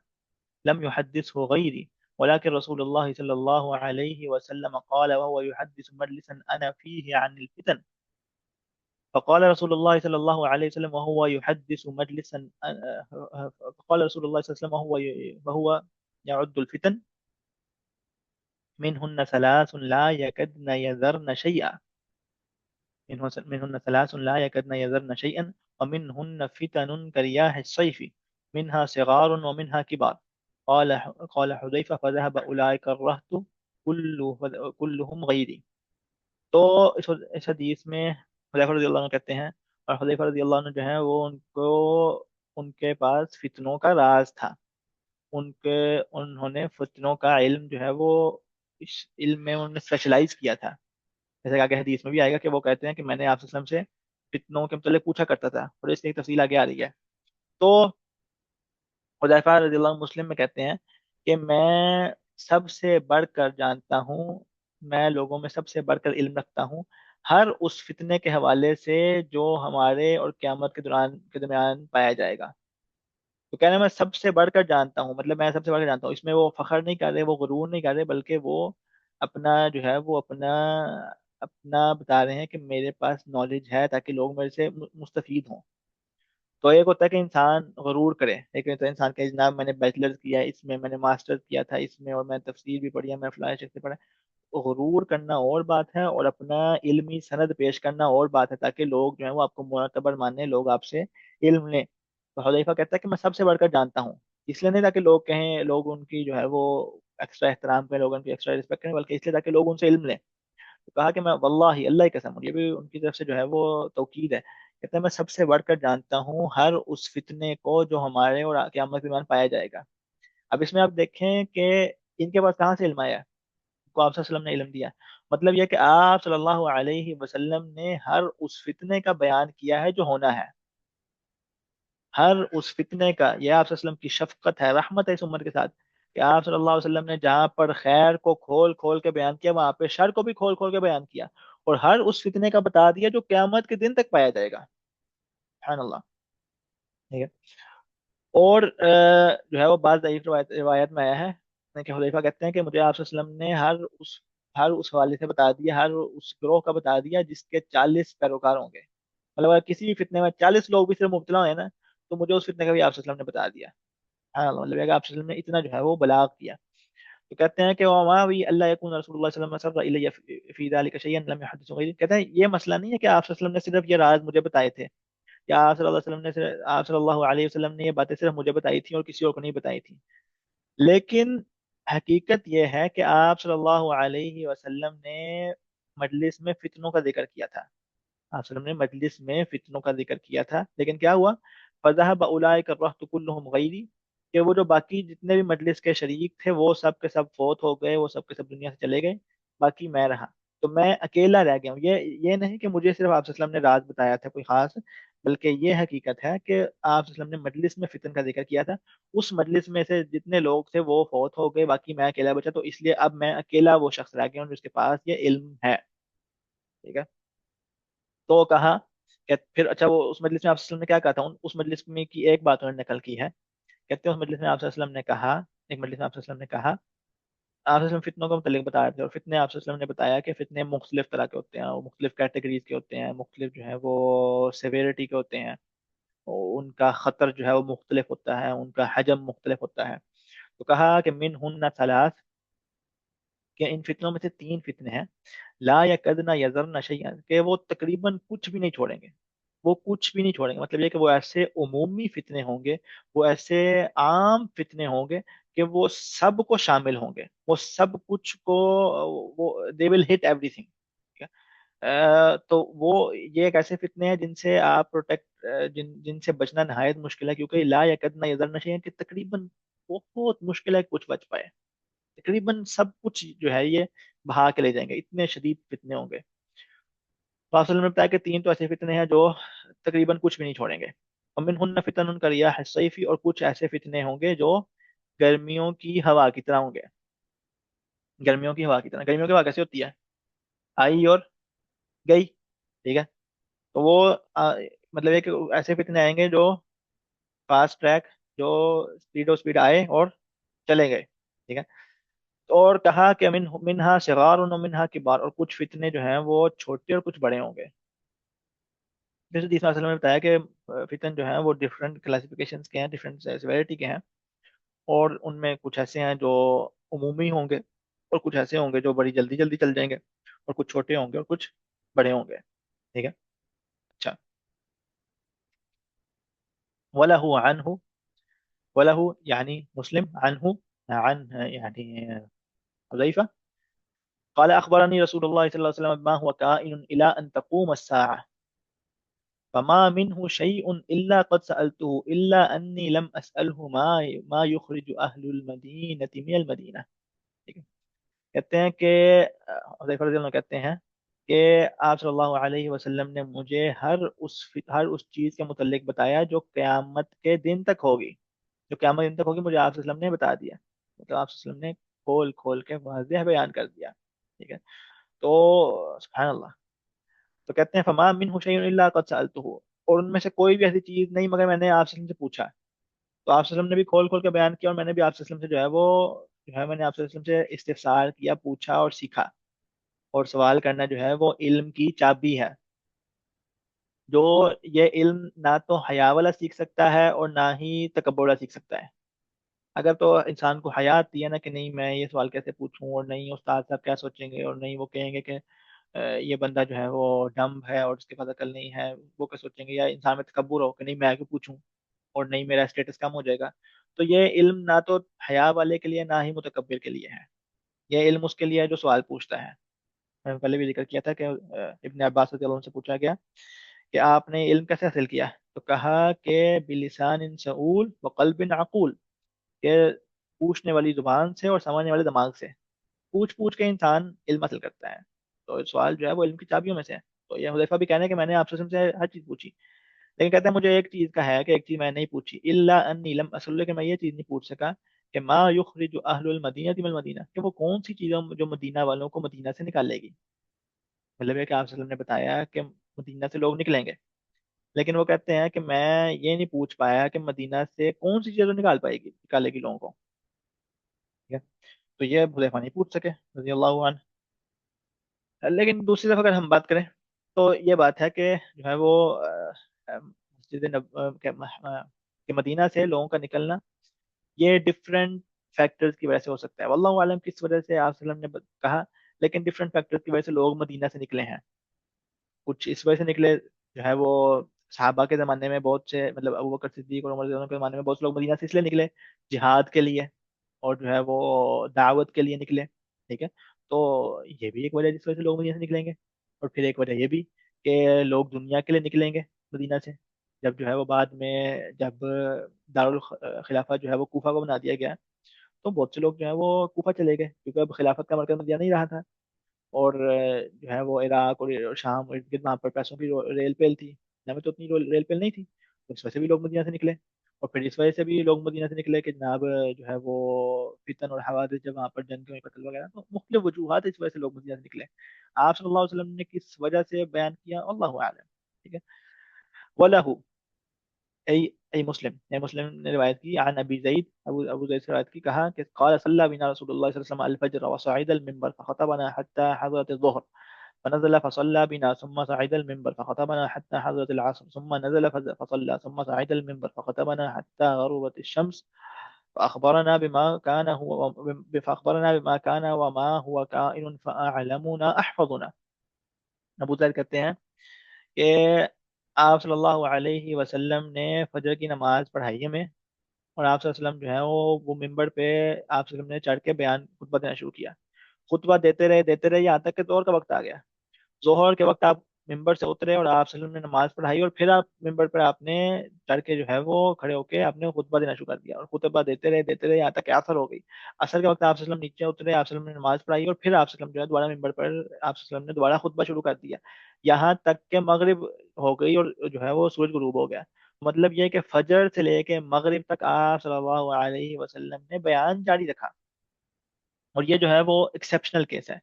لم يحدثه غيري ولكن رسول الله صلى الله عليه وسلم قال وهو يحدث مجلسا أنا فيه عن الفتن فقال رسول الله صلى الله عليه وسلم وهو يحدث مجلسا فقال رسول الله صلى الله عليه وسلم وهو يعد الفتن منهن ثلاث لا يكدن يذرن شيئا منهن ثلاث لا يكدن يذرن شيئا ومنهن فتن كرياح الصيف منها صغار ومنها كبار قال حذيفة فذهب أولئك الرهط كلهم غيري. تو اس حدیث میں حذیفہ رضی اللہ عنہ کہتے ہیں، اور حذیفہ رضی اللہ عنہ جو ہے وہ ان کے پاس فتنوں کا راز تھا. انہوں نے فتنوں کا علم جو ہے وہ اس علم میں انہوں نے اسپیشلائز کیا تھا. جیسے کہ آگے حدیث میں بھی آئے گا کہ وہ کہتے ہیں کہ میں نے آپ صلی اللہ علیہ وسلم سے فتنوں کے متعلق پوچھا کرتا تھا، اور اس کی ایک تفصیل آگے آ رہی ہے. تو حذیفہ رضی اللہ عنہ مسلم میں کہتے ہیں کہ میں سب سے بڑھ کر جانتا ہوں، میں لوگوں میں سب سے بڑھ کر علم رکھتا ہوں ہر اس فتنے کے حوالے سے جو ہمارے اور قیامت کے درمیان پایا جائے گا. تو کہنا میں سب سے بڑھ کر جانتا ہوں، مطلب میں سب سے بڑھ کر جانتا ہوں، اس میں وہ فخر نہیں کر رہے، وہ غرور نہیں کر رہے، بلکہ وہ اپنا جو ہے وہ اپنا بتا رہے ہیں کہ میرے پاس نالج ہے تاکہ لوگ میرے سے مستفید ہوں. تو ایک ہوتا ہے کہ انسان غرور کرے، ایک ہوتا ہے انسان کہ جناب میں نے بیچلر کیا ہے اس میں نے ماسٹر کیا تھا اس میں، اور میں نے تفسیر بھی پڑھی ہے، میں فلاں شیخ سے پڑھا ہے. تو غرور کرنا اور بات ہے، اور اپنا علمی سند پیش کرنا اور بات ہے، تاکہ لوگ جو ہیں وہ آپ کو معتبر مانیں، لوگ آپ سے علم لیں. تو حذیفہ کہتا ہے کہ میں سب سے بڑھ کر جانتا ہوں، اس لیے نہیں تاکہ لوگ کہیں، لوگ ان کی جو ہے وہ ایکسٹرا احترام کریں، لوگ ان کی ایکسٹرا رسپیکٹ کریں، بلکہ اس لیے تاکہ لوگ ان سے علم لیں. تو کہا کہ میں واللہ اللہ کی قسم، یہ بھی ان کی طرف سے جو ہے وہ توکید ہے، کہتے ہیں میں سب سے بڑھ کر جانتا ہوں ہر اس فتنے کو جو ہمارے اور قیامت کے دوران پایا جائے گا۔ اب اس میں آپ دیکھیں کہ ان کے پاس کہاں سے علم آیا، کو آپ صلی اللہ علیہ وسلم نے علم دیا، مطلب یہ کہ آپ صلی اللہ علیہ وسلم نے ہر اس فتنے کا بیان کیا ہے جو ہونا ہے، ہر اس فتنے کا، یہ آپ صلی اللہ علیہ وسلم کی شفقت ہے، رحمت ہے اس امت کے ساتھ، کہ آپ صلی اللہ علیہ وسلم نے جہاں پر خیر کو کھول کھول کے بیان کیا وہاں پہ شر کو بھی کھول کھول کے بیان کیا، اور ہر اس فتنے کا بتا دیا جو قیامت کے دن تک پایا جائے گا۔ سبحان اللہ، ٹھیک ہے۔ اور جو ہے وہ بعض ضعیف روایت میں آیا ہے کہ حذیفہ کہتے ہیں کہ مجھے آپ صلی اللہ علیہ وسلم نے ہر اس حوالے سے بتا دیا، ہر اس گروہ کا بتا دیا جس کے 40 پیروکار ہوں گے، مطلب اگر کسی بھی فتنے میں 40 لوگ بھی صرف مبتلا ہوئے نا، تو مجھے اس فتنے کا بھی آپ صلی اللہ علیہ وسلم نے بتا دیا۔ ہاں مطلب ہے کہ آپ صلی اللہ علیہ وسلم نے اتنا جو ہے وہ بلاغ کیا۔ تو کہتے ہیں کہ وما بھی اللہ یکون رسول اللہ صلی اللہ علیہ وسلم الی فی ذلک شیئا لم یحدث غیری، کہتے ہیں یہ مسئلہ نہیں ہے کہ آپ صلی اللہ علیہ وسلم نے صرف یہ راز مجھے بتائے تھے، یا آپ صلی اللہ علیہ وسلم نے یہ باتیں صرف مجھے بتائی تھیں اور کسی اور کو نہیں بتائی تھیں، لیکن حقیقت یہ ہے کہ آپ صلی اللہ علیہ وسلم نے مجلس میں فتنوں کا ذکر کیا تھا، آپ صلی اللہ علیہ وسلم نے مجلس میں فتنوں کا ذکر کیا تھا، لیکن کیا ہوا، فَذَهَبَ أُولَٰئِكَ الرَّهْطُ كُلُّهُمْ غَيْرِي، کہ وہ جو باقی جتنے بھی مجلس کے شریک تھے وہ سب کے سب فوت ہو گئے، وہ سب کے سب دنیا سے چلے گئے، باقی میں رہا، تو میں اکیلا رہ گیا ہوں۔ یہ نہیں کہ مجھے صرف آپ صلی اللہ علیہ وسلم نے راز بتایا تھا کوئی خاص، بلکہ یہ حقیقت ہے کہ آپ صلی اللہ علیہ وسلم نے مجلس میں فتن کا ذکر کیا تھا، اس مجلس میں سے جتنے لوگ تھے وہ فوت ہو گئے، باقی میں اکیلا بچا، تو اس لیے اب میں اکیلا وہ شخص رہ گیا ہوں جس کے پاس یہ علم ہے، ٹھیک ہے۔ تو کہا کہ پھر اچھا وہ اس مجلس میں آپ صلی اللہ علیہ وسلم نے کیا کہا تھا، اس مجلس میں کی ایک بات انہوں نے نقل کی ہے، کہتے ہیں اس مجلس میں آپ صلی اللہ علیہ وسلم نے کہا، ایک مجلس میں آپ صلی اللہ علیہ وسلم نے کہا، آپ صلی اللہ علیہ وسلم فتنوں کے متعلق بتا رہے تھے، اور فتنے آپ صلی اللہ علیہ وسلم نے بتایا کہ فتنے مختلف طرح کے ہوتے ہیں، وہ مختلف کیٹیگریز کے ہوتے ہیں، مختلف جو ہے وہ سیویرٹی کے ہوتے ہیں، اور ان کا خطر جو ہے وہ مختلف ہوتا ہے، ان کا حجم مختلف ہوتا ہے۔ تو کہا کہ من ہن ثلاث، کہ ان فتنوں میں سے 3 فتنے ہیں، لا یکدن یذرن شیئا، کہ وہ تقریباً کچھ بھی نہیں چھوڑیں گے، وہ کچھ بھی نہیں چھوڑیں گے، مطلب یہ کہ وہ ایسے عمومی فتنے ہوں گے، وہ ایسے عام فتنے ہوں گے کہ وہ سب کو شامل ہوں گے، وہ سب کچھ کو، وہ دے ول ہٹ ایوری تھنگ، تو وہ یہ ایک ایسے فتنے ہیں جن سے آپ پروٹیکٹ، جن سے بچنا نہایت مشکل ہے، کیونکہ لا یکدن یذرن شیئا کہ تقریباً بہت مشکل ہے کہ کچھ بچ پائے، تقریباً سب کچھ جو ہے یہ بہا کے لے جائیں گے، اتنے شدید فتنے ہوں گے۔ تو آپ صلی اللہ علیہ وسلم نے بتایا کہ 3 تو ایسے فتنے ہیں جو تقریباً کچھ بھی نہیں چھوڑیں گے، ومن ہن فتن کریاح الصیفی، اور کچھ ایسے فتنے ہوں گے جو گرمیوں کی ہوا کی طرح ہوں گے، گرمیوں کی ہوا کی طرح، گرمیوں کی ہوا کیسے ہوتی ہے، آئی اور گئی، ٹھیک ہے، تو وہ آ، مطلب ہے کہ ایسے فتنے آئیں گے جو فاسٹ ٹریک، جو اسپیڈ آئے اور چلے گئے، ٹھیک ہے۔ اور کہا کہ منہا صغار و منہا کبار، اور کچھ فتنے جو ہیں وہ چھوٹے اور کچھ بڑے ہوں گے، جیسے تیسرا اصل میں بتایا کہ فتن جو ہیں وہ ڈفرینٹ کلاسیفیکیشنز کے ہیں، ڈفرینٹ سیویرٹی کے ہیں، اور ان میں کچھ ایسے ہیں جو عمومی ہوں گے، اور کچھ ایسے ہوں گے جو بڑی جلدی جلدی چل جائیں گے، اور کچھ چھوٹے ہوں گے اور کچھ بڑے ہوں گے، ٹھیک ہے۔ اچھا، وَلَهُ عَنْهُ، وَلَهُ يعني مسلم، عنه عن يعني حذيفة قال أخبرني رسول الله صلى الله عليه وسلم ما هو كائن إلى أن تقوم الساعة، فما منه شيء إلا قد سألته إلا أني لم أسأله ما يخرج أهل المدينة من المدينة، ٹھیک ہے۔ کہتے ہیں کہ حذیفہ رضی اللہ عنہ کہتے ہیں کہ آپ صلی اللہ علیہ وسلم نے مجھے ہر اس چیز کے متعلق بتایا جو قیامت کے دن تک ہوگی، جو قیامت کے دن تک ہوگی مجھے آپ صلی اللہ علیہ وسلم نے بتا دیا، مطلب آپ صلی اللہ علیہ وسلم نے کھول کھول کے واضح بیان کر دیا، ٹھیک ہے۔ تو سبحان اللہ، تو کہتے ہیں فما منہ شیء الا قد سألته، اور ان میں سے کوئی بھی ایسی چیز نہیں مگر میں نے آپ صلی اللہ علیہ وسلم سے پوچھا، تو آپ صلی اللہ علیہ وسلم نے بھی کھول کھول کے بیان کیا، اور میں نے بھی آپ صلی اللہ علیہ وسلم سے جو ہے وہ جو ہے میں نے آپ صلی اللہ علیہ وسلم سے استفسار کیا، پوچھا اور سیکھا، اور سوال کرنا جو ہے وہ علم کی چابی ہے، جو یہ علم نہ تو حیا والا سیکھ سکتا ہے اور نہ ہی تکبر والا سیکھ سکتا ہے۔ اگر تو انسان کو حیا آتی ہے نا کہ نہیں میں یہ سوال کیسے پوچھوں، اور نہیں استاد صاحب کیا سوچیں گے، اور نہیں وہ کہیں گے کہ یہ بندہ جو ہے وہ ڈمب ہے اور اس کے پاس عقل نہیں ہے، وہ کیا سوچیں گے، یا انسان میں تکبر ہو کہ نہیں میں کیوں پوچھوں، اور نہیں میرا اسٹیٹس کم ہو جائے گا، تو یہ علم نہ تو حیا والے کے لیے نہ ہی متکبر کے لیے ہے، یہ علم اس کے لیے ہے جو سوال پوچھتا ہے، میں نے پہلے بھی ذکر کیا تھا کہ ابن عباس رضی اللہ عنہ سے پوچھا گیا کہ آپ نے علم کیسے حاصل کیا؟ تو کہا کہ بلسان سعول و قلب عقول، کہ پوچھنے والی زبان سے اور سمجھنے والے دماغ سے، پوچھ پوچھ کے انسان علم حاصل کرتا ہے. تو سوال جو ہے وہ علم کی چابیوں میں سے ہے. تو یہ حذیفہ بھی کہنے ہیں کہ میں نے آپ سے ہر چیز پوچھی، لیکن کہتے ہیں مجھے ایک چیز کا ہے کہ ایک چیز میں نہیں پوچھی، الا انی لم اصل، کہ میں یہ چیز نہیں پوچھ سکا کہ ما یخرج اہل المدینہ من المدینہ، کہ وہ کون سی چیزیں جو مدینہ والوں کو مدینہ سے نکالے گی. مطلب ہے کہ آپ صلی اللہ علیہ وسلم نے بتایا کہ مدینہ سے لوگ نکلیں گے، لیکن وہ کہتے ہیں کہ میں یہ نہیں پوچھ پایا کہ مدینہ سے کون سی چیزیں نکال پائے گی، نکالے گی لوگوں کو. ٹھیک ہے؟ تو یہ حذیفہ نہیں پوچھ سکے رضی اللہ عنہ. لیکن دوسری طرف اگر ہم بات کریں تو یہ بات ہے کہ جو ہے وہ مسجد کہ مدینہ سے لوگوں کا نکلنا یہ ڈفرینٹ فیکٹرز کی وجہ سے ہو سکتا ہے. واللہ عالم کس وجہ سے آپ صلی اللہ علیہ وسلم نے کہا، لیکن ڈفرینٹ فیکٹرز کی وجہ سے لوگ مدینہ سے نکلے ہیں. کچھ اس وجہ سے نکلے جو ہے وہ صحابہ کے زمانے میں بہت سے، مطلب ابو بکر صدیق اور عمر رضی اللہ عنہ کے زمانے میں بہت سے لوگ مدینہ سے اس لیے نکلے جہاد کے لیے اور جو ہے وہ دعوت کے لیے نکلے. ٹھیک ہے؟ تو یہ بھی ایک وجہ ہے جس وجہ سے لوگ مدینہ سے نکلیں گے. اور پھر ایک وجہ یہ بھی کہ لوگ دنیا کے لیے نکلیں گے مدینہ سے، جب جو ہے وہ بعد میں جب دارالخلافہ جو ہے وہ کوفہ کو بنا دیا گیا تو بہت سے لوگ جو ہے وہ کوفہ چلے گئے، کیونکہ اب خلافت کا مرکز مدینہ نہیں رہا تھا. اور جو ہے وہ عراق اور شام اور ارد گرد وہاں پر پیسوں کی ریل پیل تھی، یہاں میں تو اتنی ریل پیل نہیں تھی. تو اس وجہ سے بھی لوگ مدینہ سے نکلے. اور پھر اس وجہ سے بھی لوگ مدینہ سے نکلے کہ جناب جو ہے وہ فتن اور حوادث جب وہاں پر جنگ ہوئی، قتل وغیرہ، تو مختلف وجوہات اس وجہ سے لوگ مدینہ سے نکلے. آپ صلی اللہ علیہ وسلم نے کس وجہ سے بیان کیا اللہ اعلم. ٹھیک ہے؟ وَلَهُ، ای مسلم، اے مسلم نے روایت کی عن ابی زید، ابو زید سے روایت کی، کہا کہ قال صلی بنا رسول اللہ صلی اللہ علیہ وسلم الفجر وصعد المنبر فخطبنا حتى حضرت الظهر فنزل فصلى بنا ثم صعد المنبر فخطبنا حتى حضرت العصر ثم نزل فصلى ثم صعد المنبر فخطبنا حتى غربت الشمس فأخبرنا بما كان هو فأخبرنا بما كان وما هو كائن فأعلمنا أحفظنا. ابو زید کہتے ہیں کہ آپ صلی اللہ علیہ وسلم نے فجر کی نماز پڑھائی ہمیں، اور آپ صلی اللہ علیہ وسلم جو ہے وہ ممبر پہ آپ صلی اللہ علیہ وسلم نے چڑھ کے بیان خطبہ دینا شروع کیا. خطبہ دیتے رہے یہاں تک کہ دور کا وقت آ گیا. ظہر کے وقت آپ ممبر سے اترے اور آپ صلی اللہ علیہ وسلم نے نماز پڑھائی، اور پھر آپ ممبر پر آپ نے چڑھ کے جو ہے وہ کھڑے ہو کے آپ نے خطبہ دینا شروع کر دیا، اور خطبہ دیتے رہے یہاں تک کہ عصر ہو گئی. عصر کے وقت آپ صلی اللہ علیہ وسلم نیچے اترے، آپ صلی اللہ علیہ وسلم نے نماز پڑھائی، اور پھر آپ صلی اللہ علیہ وسلم جو ہے دوبارہ ممبر پر آپ صلی اللہ علیہ وسلم نے دوبارہ خطبہ شروع کر دیا یہاں تک کہ مغرب ہو گئی اور جو ہے وہ سورج غروب ہو گیا. مطلب یہ کہ فجر سے لے کے مغرب تک آپ صلی اللہ علیہ وسلم نے بیان جاری رکھا. اور یہ جو ہے وہ ایکسیپشنل کیس ہے،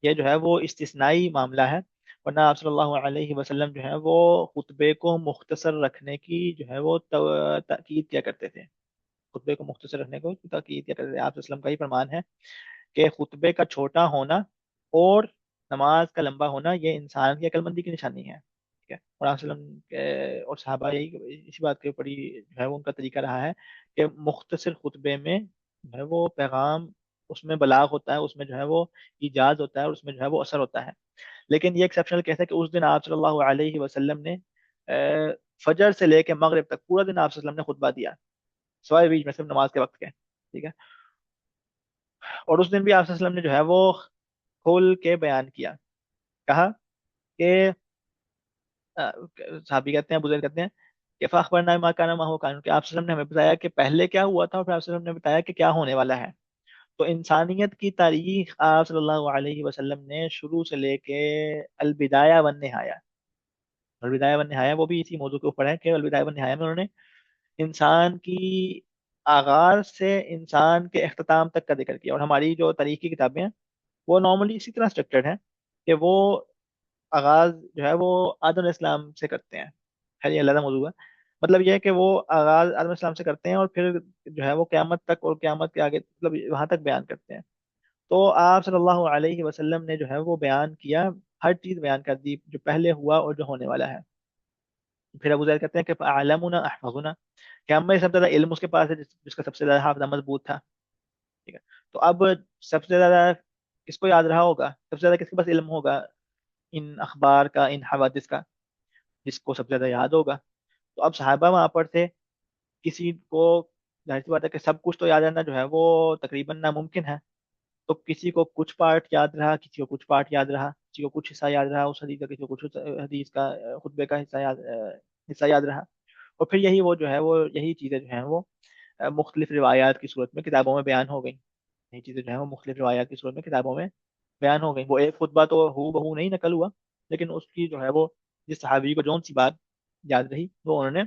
یہ جو ہے وہ استثنائی معاملہ ہے. ورنہ آپ صلی اللہ علیہ وسلم جو ہے وہ خطبے کو مختصر رکھنے کی جو ہے وہ تاکید کیا کرتے تھے. خطبے کو مختصر رکھنے کو تاکید کیا کرتے تھے. آپ صلی اللہ علیہ وسلم کا ہی فرمان ہے کہ خطبے کا چھوٹا ہونا اور نماز کا لمبا ہونا یہ انسان کی عقل مندی کی نشانی ہے. ٹھیک ہے؟ اور آپ صلی اللہ علیہ وسلم اور صحابہ یہی اسی بات کے اوپر ہی جو ہے وہ ان کا طریقہ رہا ہے کہ مختصر خطبے میں جو ہے وہ پیغام، اس میں بلاغ ہوتا ہے، اس میں جو ہے وہ ایجاز ہوتا ہے، اور اس میں جو ہے وہ اثر ہوتا ہے. لیکن یہ ایکسیپشنل کیس ہے کہ اس دن آپ صلی اللہ علیہ وسلم نے فجر سے لے کے مغرب تک پورا دن آپ صلی اللہ علیہ وسلم نے خطبہ دیا، سوائے بیچ میں صرف نماز کے وقت کے. ٹھیک ہے؟ اور اس دن بھی آپ صلی اللہ علیہ وسلم نے جو ہے وہ کھول کے بیان کیا. کہا کہ صحابی کہتے ہیں، بزرگ کہتے ہیں کہ فاخبرنا بما کان ما هو کائن، کہ آپ صلی اللہ علیہ وسلم نے ہمیں بتایا کہ پہلے کیا ہوا تھا، اور پھر آپ صلی اللہ علیہ وسلم نے بتایا کہ کیا ہونے والا ہے. تو انسانیت کی تاریخ آپ صلی اللہ علیہ وسلم نے شروع سے لے کے البدایہ والنہایہ، البدایہ والنہایہ وہ بھی اسی موضوع کے اوپر ہے کہ البدایہ والنہایہ میں انہوں نے انسان کی آغاز سے انسان کے اختتام تک کا ذکر کیا. اور ہماری جو تاریخ کی کتابیں ہیں وہ نارملی اسی طرح اسٹرکچرڈ ہیں کہ وہ آغاز جو ہے وہ آدم علیہ السلام سے کرتے ہیں. خیر یہ علیحدہ موضوع ہے. مطلب یہ ہے کہ وہ آغاز آدم علیہ السلام سے کرتے ہیں اور پھر جو ہے وہ قیامت تک اور قیامت کے آگے مطلب وہاں تک بیان کرتے ہیں. تو آپ صلی اللہ علیہ وسلم نے جو ہے وہ بیان کیا، ہر چیز بیان کر دی جو پہلے ہوا اور جو ہونے والا ہے. پھر ابو ذر کہتے ہیں کہ عالمنا احفظنا، کہ ہم میں سب سے زیادہ علم اس کے پاس ہے جس کا سب سے زیادہ حافظہ مضبوط تھا. ٹھیک ہے؟ تو اب سب سے زیادہ کس کو یاد رہا ہوگا، سب سے زیادہ کس کے پاس علم ہوگا ان اخبار کا، ان حوادث کا؟ جس کو سب سے زیادہ یاد ہوگا. تو اب صحابہ وہاں پر تھے، کسی کو ظاہر سی بات ہے کہ سب کچھ تو یاد رہنا جو ہے وہ تقریباً ناممکن ہے. تو کسی کو کچھ پارٹ یاد رہا، کسی کو کچھ پارٹ یاد رہا. کسی کو کچھ حصہ یاد رہا اس حدیث کا، کسی کو کچھ حدیث کا خطبے کا حصہ یاد رہا، اور پھر یہی وہ جو ہے وہ یہی چیزیں جو ہیں وہ مختلف روایات کی صورت میں کتابوں میں بیان ہو گئیں. یہی چیزیں جو ہیں وہ مختلف روایات کی صورت میں کتابوں میں بیان ہو گئیں. وہ ایک خطبہ تو ہو بہو نہیں نقل ہوا، لیکن اس کی جو ہے وہ جس صحابی کو جون سی بات یاد رہی وہ انہوں نے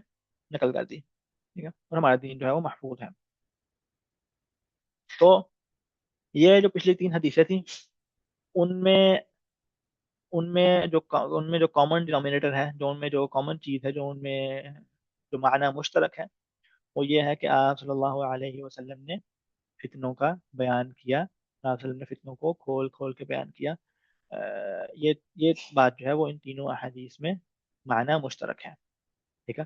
نقل کر دی. ٹھیک ہے، اور ہمارا دین جو ہے وہ محفوظ ہے. تو یہ جو پچھلی 3 حدیثیں تھیں، ان میں ان میں جو کامن ڈینومینیٹر ہے، جو ان میں جو کامن چیز ہے، جو ان میں جو معنی مشترک ہے، وہ یہ ہے کہ آپ صلی اللہ علیہ وسلم نے فتنوں کا بیان کیا. آپ صلی اللہ علیہ وسلم نے فتنوں کو کھول کھول کے بیان کیا. یہ بات جو ہے وہ ان تینوں احادیث میں معنی مشترک ہے. ٹھیک ہے.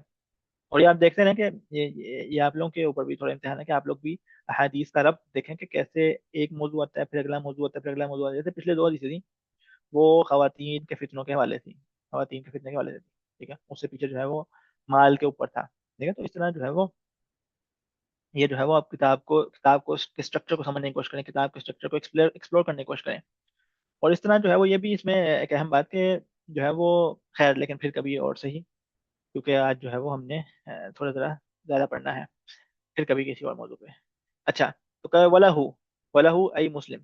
اور یہ آپ دیکھتے ہیں کہ یہ آپ لوگوں کے اوپر بھی تھوڑا امتحان ہے کہ آپ لوگ بھی احادیث کا ربط دیکھیں کہ کیسے ایک موضوع آتا ہے، پھر اگلا موضوع آتا ہے، پھر اگلا موضوع آتا ہے. جیسے پچھلے 2 حدیثیں تھیں وہ خواتین کے فتنوں کے حوالے تھی، خواتین کے فتنے کے حوالے سے تھی. ٹھیک ہے، اس سے پیچھے جو ہے وہ مال کے اوپر تھا. ٹھیک ہے، تو اس طرح جو ہے وہ یہ جو ہے وہ آپ کتاب کو اسٹرکچر کو سمجھنے کی کوشش کریں، کتاب کے اسٹرکچر کو ایکسپلور کرنے کی کوشش کریں. اور اس طرح جو ہے وہ یہ بھی اس میں ایک اہم بات کہ جو ہے وہ خیر، لیکن پھر کبھی اور صحیح، کیونکہ آج جو ہے وہ ہم نے تھوڑا ذرا زیادہ پڑھنا ہے، پھر کبھی کسی اور موضوع پہ. اچھا، تو کہ وَلَهُ ای مسلم،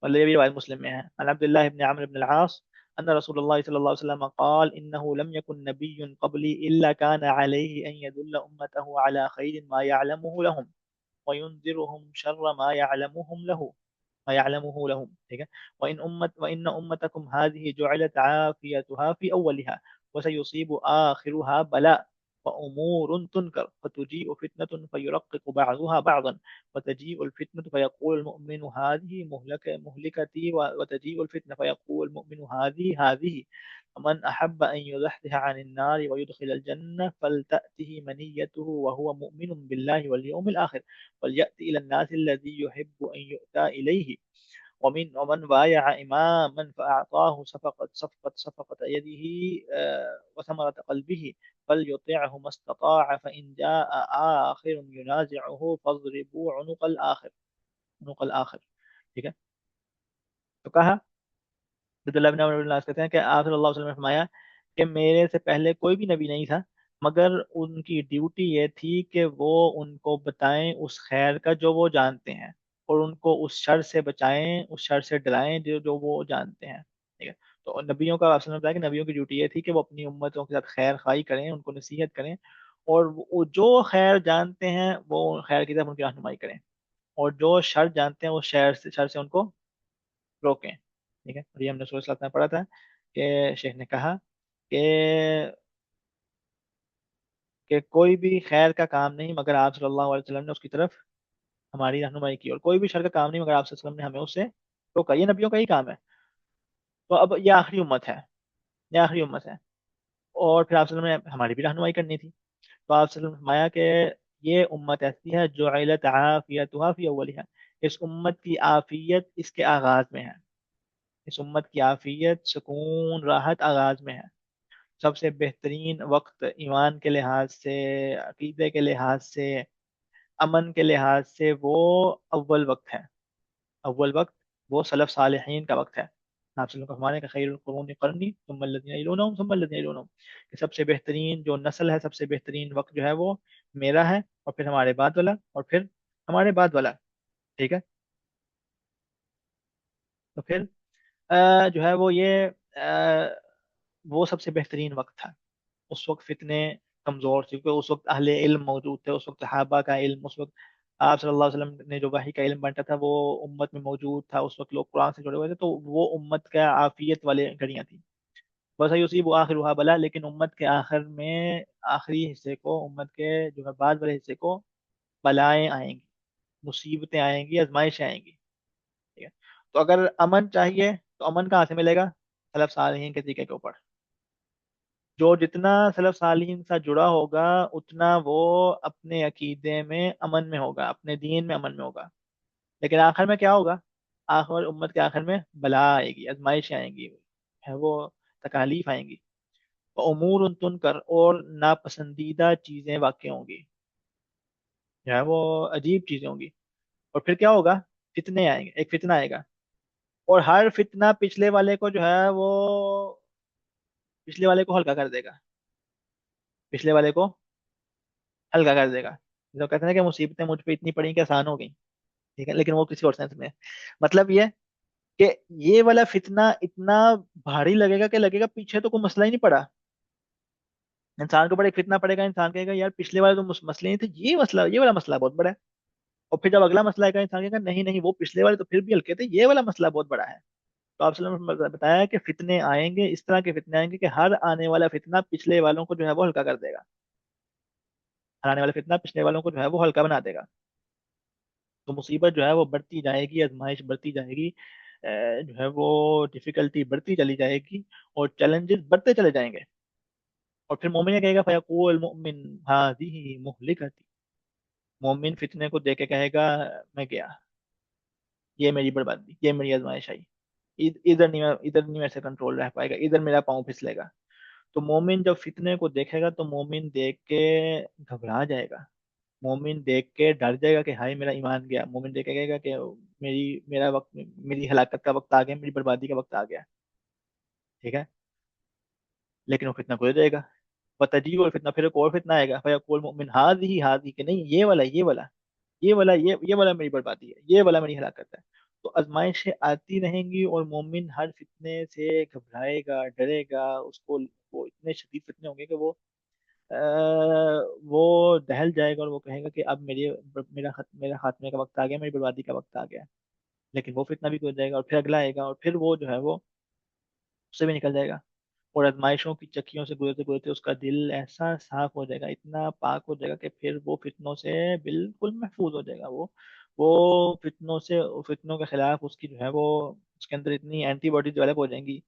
مطلب یہ بھی روایت مسلم میں ہے. عن عبد الله بن عمرو بن العاص ان رسول الله صلى الله عليه وسلم قال انه لم يكن نبي قبلي الا كان عليه ان يدل امته على خير ما يعلمه لهم وينذرهم شر ما يعلمه لهم. ٹھیک ہے. وان امتكم هذه جعلت عافيتها في اولها وسيصيب آخرها بلاء وأمور تنكر فتجيء فتنة فيرقق بعضها بعضا وتجيء الفتنة فيقول المؤمن هذه مهلكتي وتجيء الفتنة فيقول المؤمن هذه ومن أحب أن يزحزح عن النار ويدخل الجنة فلتأته منيته وهو مؤمن بالله واليوم الآخر وليأتي إلى الناس الذي يحب أن يؤتى إليه ومن بايع إماما فأعطاه صفقة يده وثمرة قلبه فليطعه ما استطاع فإن جاء آخر ينازعه فاضربوا عنق الآخر. ٹھیک ہے. تو کہا عبداللہ بن عمر بن العاص کہتے ہیں کہ آپ صلی اللہ علیہ وسلم نے فرمایا کہ میرے سے پہلے کوئی بھی نبی نہیں تھا مگر ان کی ڈیوٹی یہ تھی کہ وہ ان کو بتائیں اس خیر کا جو وہ جانتے ہیں، اور ان کو اس شر سے بچائیں، اس شر سے ڈرائیں جو وہ جانتے ہیں. ٹھیک ہے. تو نبیوں کا آپ نے بتایا کہ نبیوں کی ڈیوٹی یہ تھی کہ وہ اپنی امتوں کے ساتھ خیر خواہی کریں، ان کو نصیحت کریں، اور وہ جو خیر جانتے ہیں وہ خیر کی طرف ان کی رہنمائی کریں، اور جو شر جانتے ہیں وہ شر سے ان کو روکیں. ٹھیک ہے. اور یہ ہم نے سورہ صلاح میں پڑھا تھا کہ شیخ نے کہا کہ کوئی بھی خیر کا کام نہیں مگر آپ صلی اللہ علیہ وسلم نے اس کی طرف ہماری رہنمائی کی، اور کوئی بھی شر کا کام نہیں مگر آپ صلی اللہ علیہ وسلم نے ہمیں اس سے روکا. یہ نبیوں کا ہی کام ہے. تو اب یہ آخری امت ہے، یہ آخری امت ہے، اور پھر آپ صلی اللہ علیہ وسلم نے ہماری بھی رہنمائی کرنی تھی. تو آپ صلی اللہ علیہ وسلم نے فرمایا کہ یہ امت ایسی ہے جو علت عافیتها فی اولها، اس امت کی عافیت اس کے آغاز میں ہے. اس امت کی عافیت، سکون، راحت آغاز میں ہے. سب سے بہترین وقت ایمان کے لحاظ سے، عقیدے کے لحاظ سے، امن کے لحاظ سے وہ اول وقت ہے. اول وقت وہ سلف صالحین کا وقت ہے. آپ سے فرمانے کا خیر القرون قرنی ثم الذین یلونہم ثم الذین یلونہم، کہ سب سے بہترین جو نسل ہے، سب سے بہترین وقت جو ہے وہ میرا ہے، اور پھر ہمارے بعد والا، اور پھر ہمارے بعد والا. ٹھیک ہے. تو پھر جو ہے وہ یہ وہ سب سے بہترین وقت تھا. اس وقت فتنے کمزور تھے، کیونکہ اس وقت اہل علم موجود تھے، اس وقت صحابہ کا علم، اس وقت آپ صلی اللہ علیہ وسلم نے جو وحی کا علم بانٹا تھا وہ امت میں موجود تھا. اس وقت لوگ قرآن سے جڑے ہوئے تھے، تو وہ امت کا عافیت والے گھڑیاں تھیں. بس یصیب آخرها بلا، لیکن امت کے آخر میں، آخری حصے کو، امت کے جو ہے بعد والے حصے کو بلائیں آئیں گی، مصیبتیں آئیں گی، آزمائشیں آئیں گی. ٹھیک ہے. تو اگر امن چاہیے تو امن کہاں سے ملے گا؟ سلف صالحین کے طریقے کے اوپر. جو جتنا سلف صالحین سے جڑا ہوگا اتنا وہ اپنے عقیدے میں امن میں ہوگا، اپنے دین میں امن میں ہوگا. لیکن آخر میں کیا ہوگا؟ آخر امت کے آخر میں بلا آئے گی، آزمائشیں آئیں گی، ہے وہ تکالیف آئیں گی. امور تن کر، اور ناپسندیدہ چیزیں واقع ہوں گی، جو ہے وہ عجیب چیزیں ہوں گی. اور پھر کیا ہوگا؟ فتنے آئیں گے، ایک فتنہ آئے گا. اور ہر فتنہ پچھلے والے کو جو ہے وہ پچھلے والے کو ہلکا کر دے گا، پچھلے والے کو ہلکا کر دے گا. جو کہتے ہیں نا کہ مصیبتیں مجھ پہ اتنی پڑی کہ آسان ہو گئی. ٹھیک ہے، لیکن وہ کسی اور سینس میں ہے. مطلب یہ کہ یہ والا فتنہ اتنا بھاری لگے گا کہ لگے گا پیچھے تو کوئی مسئلہ ہی نہیں پڑا. انسان کے اوپر ایک فتنہ پڑے گا، انسان کہے گا یار پچھلے والے تو مسئلے نہیں تھے، یہ مسئلہ، یہ والا مسئلہ بہت بڑا ہے. اور پھر جب اگلا مسئلہ آئے گا انسان کہے گا نہیں نہیں وہ پچھلے والے تو پھر بھی ہلکے تھے، یہ والا مسئلہ بہت بڑا ہے. تو آپ صلی اللہ علیہ وسلم نے بتایا کہ فتنے آئیں گے، اس طرح کے فتنے آئیں گے کہ ہر آنے والا فتنہ پچھلے والوں کو جو ہے وہ ہلکا کر دے گا. ہر آنے والا فتنہ پچھلے والوں کو جو ہے وہ ہلکا بنا دے گا. تو مصیبت جو ہے وہ بڑھتی جائے گی، آزمائش بڑھتی جائے گی، جو ہے وہ ڈیفیکلٹی بڑھتی چلی جائے گی، اور چیلنجز بڑھتے چلے جائیں گے. اور پھر مومن یہ کہے گا فیقول المؤمن هذه مہلکتی. مومن فتنے کو دیکھ کے کہے گا میں گیا، یہ میری بربادی، یہ میری آزمائش آئی. ادھر نہیں میرے سے کنٹرول رہ پائے گا، ادھر میرا پاؤں پھسلے گا. تو مومن جب فتنے کو دیکھے گا تو مومن دیکھ کے گھبرا جائے گا. مومن دیکھ کے ڈر جائے گا کہ ہائی میرا ایمان گیا. مومن دیکھ کے کہے گا کہ میرا وقت، میری ہلاکت کا وقت آ گیا، میری بربادی کا وقت آ گیا. ٹھیک ہے. لیکن وہ فتنہ کو دے دے گا. فتجیب الفتنہ، پھر ایک اور فتنہ آئے گا فیقول المؤمن هذه کہ نہیں یہ والا، یہ والا، یہ والا، یہ والا میری بربادی ہے، یہ والا میری ہلاکت ہے. تو آزمائشیں آتی رہیں گی اور مومن ہر فتنے سے گھبرائے گا، ڈرے گا. اس کو وہ اتنے شدید فتنے ہوں گے کہ وہ دہل جائے گا اور وہ کہے گا کہ اب میرا خاتمے کا وقت آ گیا، میری بربادی کا وقت آ گیا. لیکن وہ فتنہ بھی گزر جائے گا اور پھر اگلا آئے گا اور پھر وہ جو ہے وہ اس سے بھی نکل جائے گا. اور آزمائشوں کی چکیوں سے گزرتے گزرتے اس کا دل ایسا صاف ہو جائے گا، اتنا پاک ہو جائے گا کہ پھر وہ فتنوں سے بالکل محفوظ ہو جائے گا. وہ فتنوں سے، فتنوں کے خلاف اس کی جو ہے وہ، اس کے اندر اتنی اینٹی باڈی ڈیولپ ہو جائیں گی.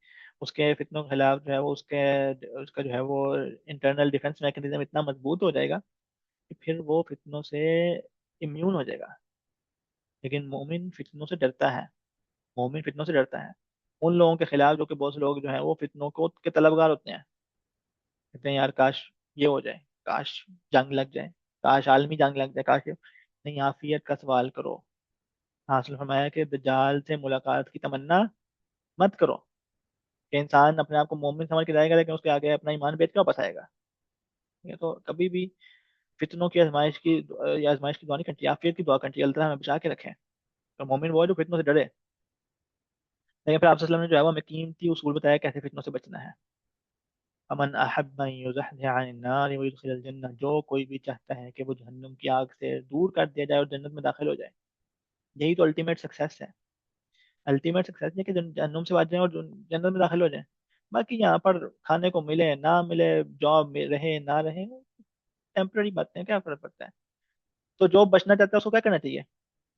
اس کے فتنوں کے خلاف جو ہے وہ اس کا جو ہے وہ انٹرنل ڈیفenس میکنزم اتنا مضبوط ہو جائے گا کہ پھر وہ فتنوں سے امیون ہو جائے گا. لیکن مومن فتنوں سے ڈرتا ہے، مومن فتنوں سے ڈرتا ہے. ان لوگوں کے خلاف جو کہ بہت سے لوگ جو ہیں وہ فتنوں کو کے طلبگار ہوتے ہیں، کہتے ہیں یار کاش یہ ہو جائے، کاش جنگ لگ جائے، کاش عالمی جنگ لگ جائے، کاش نہیں. عافیت کا سوال کرو. حاصل فرمایا کہ دجال سے ملاقات کی تمنا مت کرو. کہ انسان اپنے آپ کو مومن سمجھ کے جائے گا لیکن اس کے آگے اپنا ایمان بیچ کے واپس آئے گا. یہ تو کبھی بھی فتنوں کی آزمائش کی یا آزمائش کی دعا نہیں کرتی، عافیت کی دعا کرتی ہے. اللہ تعالیٰ ہمیں بچا کے رکھیں. تو مومن وہ ہے جو فتنوں سے ڈرے. لیکن پھر آپ صلی اللہ علیہ وسلم نے جو ہے وہ ہمیں قیمتی اصول بتایا کیسے فتنوں سے بچنا ہے. امن احب ان یزحزح عن النار ويدخل الجنہ، جو کوئی بھی چاہتا ہے کہ وہ جہنم کی آگ سے دور کر دیا جائے اور جنت میں داخل ہو جائے، یہی تو الٹیمیٹ سکسیس ہے. الٹیمیٹ سکسیس یہ کہ جہنم سے بچ جائیں اور جنت میں داخل ہو جائیں. باقی یہاں پر کھانے کو ملے نہ ملے، جاب رہے نہ رہے، ٹیمپرری باتیں ہیں، کیا فرق پڑتا ہے. تو جو بچنا چاہتا ہے اس کو کیا کرنا چاہیے؟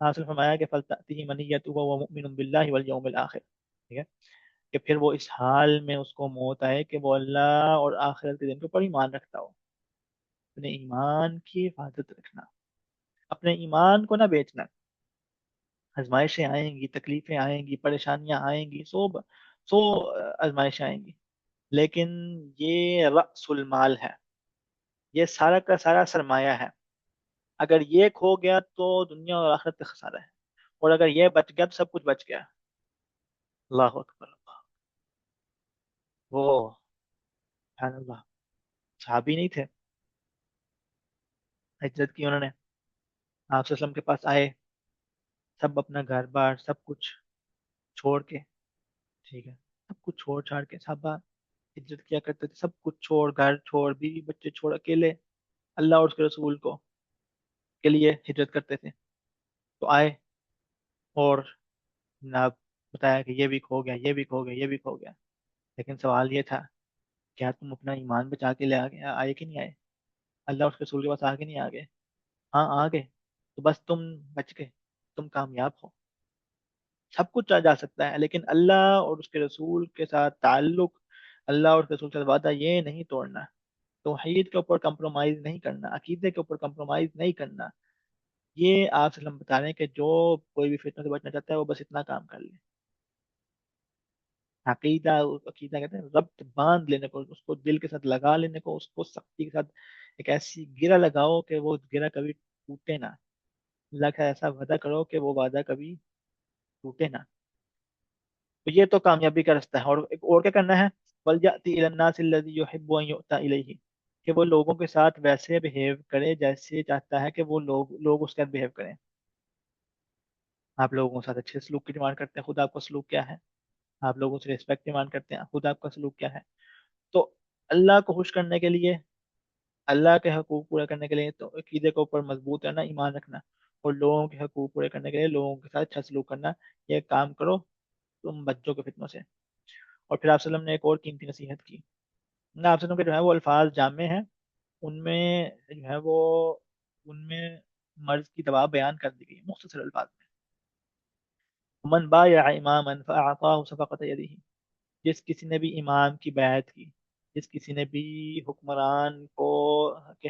حاصل فرمایا کہ فلتأتہ منیتہ وهو مؤمن باللہ والیوم الآخر. ٹھیک ہے، کہ پھر وہ اس حال میں اس کو موت آئے کہ وہ اللہ اور آخرت کے دن کے اوپر ایمان رکھتا ہو. اپنے ایمان کی حفاظت رکھنا، اپنے ایمان کو نہ بیچنا. آزمائشیں آئیں گی، تکلیفیں آئیں گی، پریشانیاں آئیں گی، سو آزمائشیں آئیں گی. لیکن یہ رأس المال ہے، یہ سارا کا سارا سرمایہ ہے. اگر یہ کھو گیا تو دنیا اور آخرت کا خسارہ ہے، اور اگر یہ بچ گیا تو سب کچھ بچ گیا. اللہ اکبر اللہ. وہ سبحان اللہ، صحابی نہیں تھے، ہجرت کی انہوں نے، آپ صلی اللہ علیہ وسلم کے پاس آئے، سب اپنا گھر بار سب کچھ چھوڑ کے. ٹھیک ہے، سب کچھ چھوڑ چھاڑ کے صحابہ ہجرت کیا کرتے تھے. سب کچھ چھوڑ، گھر چھوڑ، بیوی بچے چھوڑ، اکیلے اللہ اور اس کے رسول کو کے لیے ہجرت کرتے تھے. تو آئے اور جناب بتایا کہ یہ بھی کھو گیا، یہ بھی کھو گیا، یہ بھی کھو گیا. لیکن سوال یہ تھا کیا تم اپنا ایمان بچا کے لے آئے کہ نہیں آئے؟ اللہ اور اس کے رسول کے پاس آگے نہیں آگے؟ ہاں آگے. تو بس تم بچ گئے، تم کامیاب ہو. سب کچھ جا سکتا ہے لیکن اللہ اور اس کے رسول کے ساتھ تعلق، اللہ اور اس کے رسول کے ساتھ وعدہ یہ نہیں توڑنا. توحید کے اوپر کمپرومائز نہیں کرنا، عقیدے کے اوپر کمپرومائز نہیں کرنا. یہ آپ سے ہم بتا رہے ہیں کہ جو کوئی بھی فتنہ سے بچنا چاہتا ہے وہ بس اتنا کام کر لے. عقیدہ، عقیدہ کہتے ہیں ربط باندھ لینے کو، اس کو دل کے ساتھ لگا لینے کو، اس کو سختی کے ساتھ ایک ایسی گرہ لگاؤ کہ وہ گرہ کبھی ٹوٹے نہ. اللہ کا ایسا وعدہ کرو کہ وہ وعدہ کبھی ٹوٹے نہ. تو یہ تو کامیابی کا راستہ ہے، اور ایک اور کیا کرنا ہے، وَلْيَأْتِ إِلَى النَّاسِ الَّذِي يُحِبُّ أَن يُؤْتَى إِلَيْهِ، کہ وہ لوگوں کے ساتھ ویسے بہیو کرے جیسے چاہتا ہے کہ وہ لوگ اس کے ساتھ بہیو کریں۔ آپ لوگوں کے ساتھ اچھے سلوک کی ڈیمانڈ کرتے ہیں، خود آپ کا سلوک کیا ہے؟ آپ لوگوں سے رسپیکٹ ڈیمانڈ کرتے ہیں، خود آپ کا سلوک کیا ہے؟ تو اللہ کو خوش کرنے کے لیے، اللہ کے حقوق پورے کرنے کے لیے تو عقیدے کے اوپر مضبوط رہنا، ایمان رکھنا، اور لوگوں کے حقوق پورے کرنے کے لیے لوگوں کے ساتھ اچھا سلوک کرنا، یہ کام کرو تم بچوں کے فتنوں سے۔ اور پھر آپ صلی اللہ علیہ وسلم نے ایک اور قیمتی نصیحت کی نہ، آپ صلی اللہ علیہ وسلم کے جو ہے وہ الفاظ جامع ہیں، ان میں جو ہے وہ، ان میں مرض کی دوا بیان کر دی گئی ہے مختصر الفاظ میں۔ من بايع اماما فاعطاه صفقة يده، جس کسی نے بھی امام کی بیعت کی، جس کسی نے بھی حکمران کو کہ,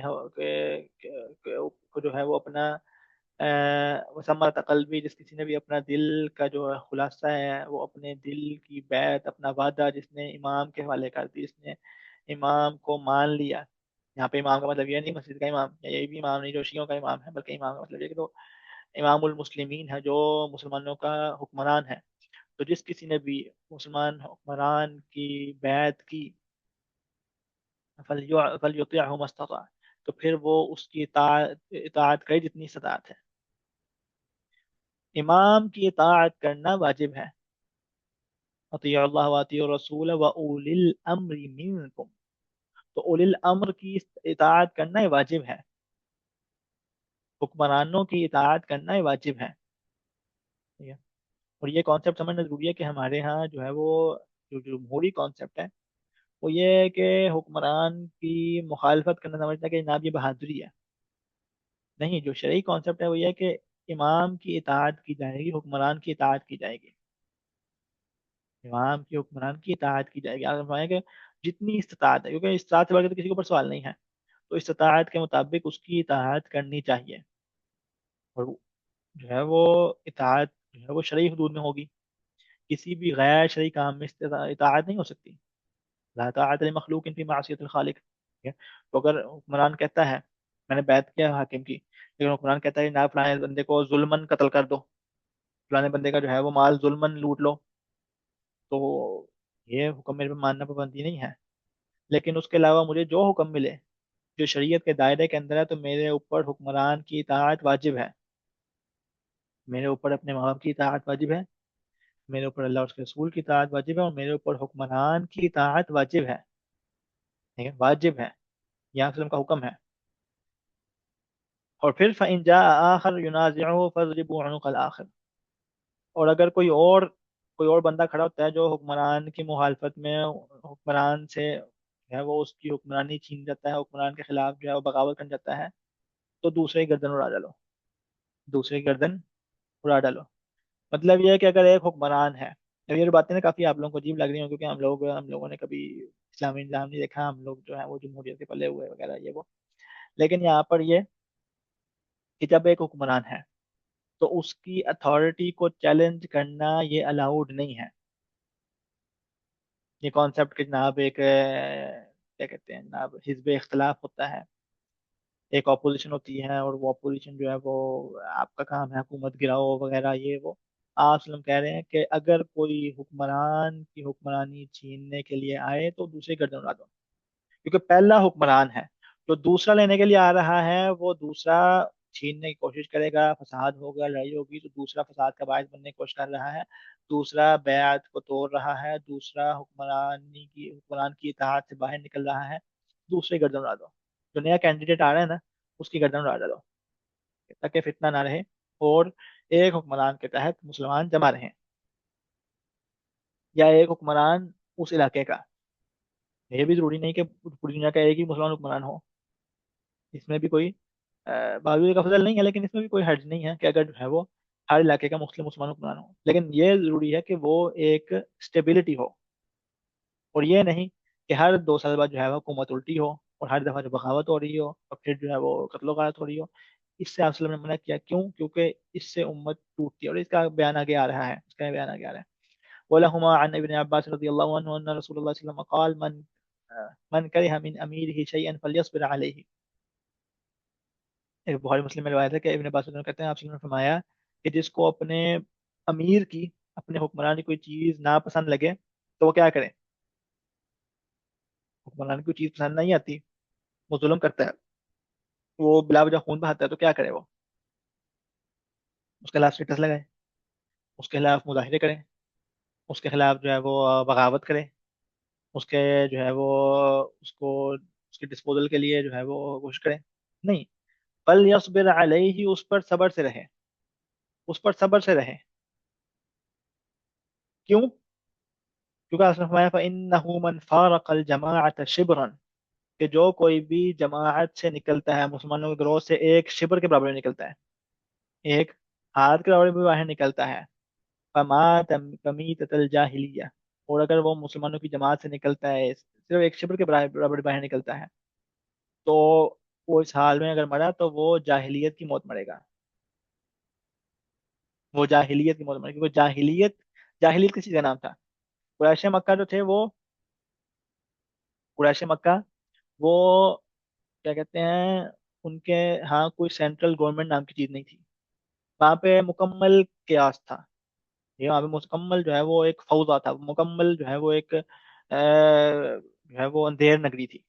کو جو ہے وہ اپنا ثمرۃ قلبی، جس کسی نے بھی اپنا دل کا جو خلاصہ ہے وہ اپنے دل کی بیعت، اپنا وعدہ جس نے امام کے حوالے کر دی، جس نے امام کو مان لیا۔ یہاں پہ امام کا مطلب یہ نہیں مسجد کا امام، یا یہ بھی امام نہیں جو شیعوں کا امام ہے، بلکہ امام کا مطلب یہ کہ تو امام المسلمین ہے، جو مسلمانوں کا حکمران ہے۔ تو جس کسی نے بھی مسلمان حکمران کی بیعت کی، فَلْيُطِعْهُ مَا اسْتَطَاعَ، تو پھر وہ اس کی اطاعت کرے جتنی استطاعت ہے۔ امام کی اطاعت کرنا واجب ہے، اطیعوا اللہ واطیعوا الرسول واولی الامر منکم، تو اولی الامر کی اطاعت کرنا ہی واجب ہے، حکمرانوں کی اطاعت کرنا ہی واجب ہے، ٹھیک ہے؟ اور یہ کانسیپٹ سمجھنا ضروری ہے کہ ہمارے ہاں جو ہے وہ جو جمہوری کانسیپٹ ہے وہ یہ ہے کہ حکمران کی مخالفت کرنا سمجھتا ہے کہ جناب یہ بہادری ہے۔ نہیں، جو شرعی کانسیپٹ ہے وہ یہ ہے کہ امام کی اطاعت کی جائے گی، حکمران کی اطاعت کی جائے گی، امام کی حکمران کی اطاعت کی جائے گی۔ آپ فرمائیں کہ جتنی استطاعت ہے، کیونکہ استطاعت سے بڑھ کے تو کسی کے اوپر سوال نہیں ہے، تو استطاعت کے مطابق اس کی اطاعت کرنی چاہیے، اور جو ہے وہ اطاعت جو ہے وہ شرعی حدود میں ہوگی، کسی بھی غیر شرعی کام میں اطاعت نہیں ہو سکتی۔ لا طاعت لمخلوق فی معصیت الخالق، ٹھیک ہے؟ تو اگر حکمران کہتا ہے، میں نے بیعت کیا حاکم کی، لیکن حکمران کہتا ہے نہ فلانے بندے کو ظلمن قتل کر دو، فلانے بندے کا جو ہے وہ مال ظلمن لوٹ لو، تو یہ حکم میرے پہ ماننا پابندی نہیں ہے، لیکن اس کے علاوہ مجھے جو حکم ملے جو شریعت کے دائرے کے اندر ہے، تو میرے اوپر حکمران کی اطاعت واجب ہے، میرے اوپر اپنے ماں باپ کی اطاعت واجب ہے، میرے اوپر اللہ اور اس کے رسول کی اطاعت واجب ہے، اور میرے اوپر حکمران کی اطاعت واجب ہے، ٹھیک ہے؟ واجب ہے، یہاں وسلم کا حکم ہے۔ اور پھر فَإِن جَاءَ آخر يُنَازِعُهُ فَاضْرِبُوا عُنُقَ الْآخِرِ، اور اگر کوئی اور بندہ کھڑا ہوتا ہے جو حکمران کی مخالفت میں، حکمران سے جو ہے وہ اس کی حکمرانی چھین جاتا ہے، حکمران کے خلاف جو ہے وہ بغاوت کر جاتا ہے، تو دوسرے کی گردن اڑا ڈالو، دوسرے کی گردن اڑا ڈالو۔ مطلب یہ ہے کہ اگر ایک حکمران ہے، اب یہ باتیں نا کافی آپ لوگوں کو عجیب لگ رہی ہوں، کیونکہ ہم لوگوں نے کبھی اسلامی نظام نہیں دیکھا، ہم لوگ جو ہے وہ جمہوریت کے پلے ہوئے وغیرہ یہ وہ، لیکن یہاں پر یہ کہ جب ایک حکمران ہے تو اس کی اتھارٹی کو چیلنج کرنا یہ الاؤڈ نہیں ہے۔ یہ کانسیپٹ کہ جناب ایک کیا کہتے ہیں جناب حزب اختلاف ہوتا ہے، ایک اپوزیشن ہوتی ہے، اور وہ اپوزیشن جو ہے وہ آپ کا کام ہے حکومت گراؤ وغیرہ یہ وہ۔ آپ وسلم کہہ رہے ہیں کہ اگر کوئی حکمران کی حکمرانی چھیننے کے لیے آئے تو دوسری گردن اڑا دو، کیونکہ پہلا حکمران ہے، جو دوسرا لینے کے لیے آ رہا ہے وہ دوسرا چھیننے کی کوشش کرے گا، فساد ہوگا، لڑائی ہوگی، تو دوسرا فساد کا باعث بننے کی کوشش کر رہا ہے، دوسرا بیعت کو توڑ رہا ہے، دوسرا حکمران کی اطاعت سے باہر نکل رہا ہے، دوسرے گردن اڑا دو، جو نیا کینڈیڈیٹ آ رہا ہے نا اس کی گردن اڑا دو، تاکہ فتنہ نہ رہے اور ایک حکمران کے تحت مسلمان جمع رہیں، یا ایک حکمران اس علاقے کا، یہ بھی ضروری نہیں کہ پوری دنیا کا ایک ہی مسلمان حکمران ہو، اس میں بھی کوئی باوجود کا فضل نہیں ہے، لیکن اس میں بھی کوئی حرج نہیں ہے کہ اگر جو ہے وہ ہر علاقے کا مختلف مسلمان حکمران ہو، لیکن یہ ضروری ہے کہ وہ ایک اسٹیبلٹی ہو، اور یہ نہیں کہ ہر 2 سال بعد جو ہے وہ حکومت الٹی ہو، اور ہر دفعہ جو بغاوت ہو رہی ہو اور پھر جو ہے وہ قتل و غارت ہو رہی ہو۔ اس سے آپ وسلم نے منع کیا، کیوں؟ کیونکہ اس سے امت ٹوٹتی ہے، اور اس کا بیان آگے آ رہا ہے، اس کا بیان آگے آ رہا ہے۔ وَلَهُمَا عَنْ ابن عباس رضی اللہ عنہ ان رسول اللہ صلی اللہ علیہ وسلم قال من کرہ من امیرہ شیئا فلیصبر علیہ، ایک بخاری مسلم میں روایت ہے کہ ابن عباس رضی اللہ عنہ کہتے ہیں آپ صلی اللہ علیہ وسلم نے فرمایا کہ جس کو اپنے امیر کی اپنے حکمران کی کوئی چیز ناپسند لگے تو وہ کیا کرے؟ حکمران کی کوئی چیز پسند نہیں آتی، وہ ظلم کرتا ہے، وہ بلا وجہ خون بہاتا ہے، تو کیا کرے وہ؟ اس کے خلاف اسٹیٹس لگائے، اس کے خلاف مظاہرے کریں، اس کے خلاف جو ہے وہ بغاوت کرے، اس کے جو ہے وہ اس کو اس کے ڈسپوزل کے لیے جو ہے وہ کوشش کریں؟ نہیں، بل یصبر علیہ، اس پر صبر سے رہے، اس پر صبر سے رہے. کیوں؟ کیونکہ آپ نے فرمایا فَإِنَّهُ مَنْ فَارَقَ الْجَمَاعَةَ شِبْرًا، کہ جو کوئی بھی جماعت سے نکلتا ہے، مسلمانوں کے گروہ سے ایک شبر کے برابر نکلتا ہے، ایک ہاتھ کے برابر بھی باہر نکلتا ہے، فَمَاتَ مِيتَةَ الْجَاهِلِيَّةِ، اور اگر وہ مسلمانوں کی جماعت سے نکلتا ہے، صرف ایک شبر کے برابر باہر نکلتا ہے، تو وہ اس حال میں اگر مرا تو وہ جاہلیت کی موت مرے گا. وہ جاہلیت کی موت مرے گا، کیونکہ جاہلیت کسی کا نام تھا. قریش مکہ جو تھے وہ، قریش مکہ وہ کیا کہتے ہیں، ان کے ہاں کوئی سینٹرل گورنمنٹ نام کی چیز نہیں تھی. وہاں پہ مکمل قیاس تھا، یہ وہاں پہ مکمل جو ہے وہ ایک فوضا تھا، مکمل جو ہے وہ ایک جو ہے وہ اندھیر نگری تھی.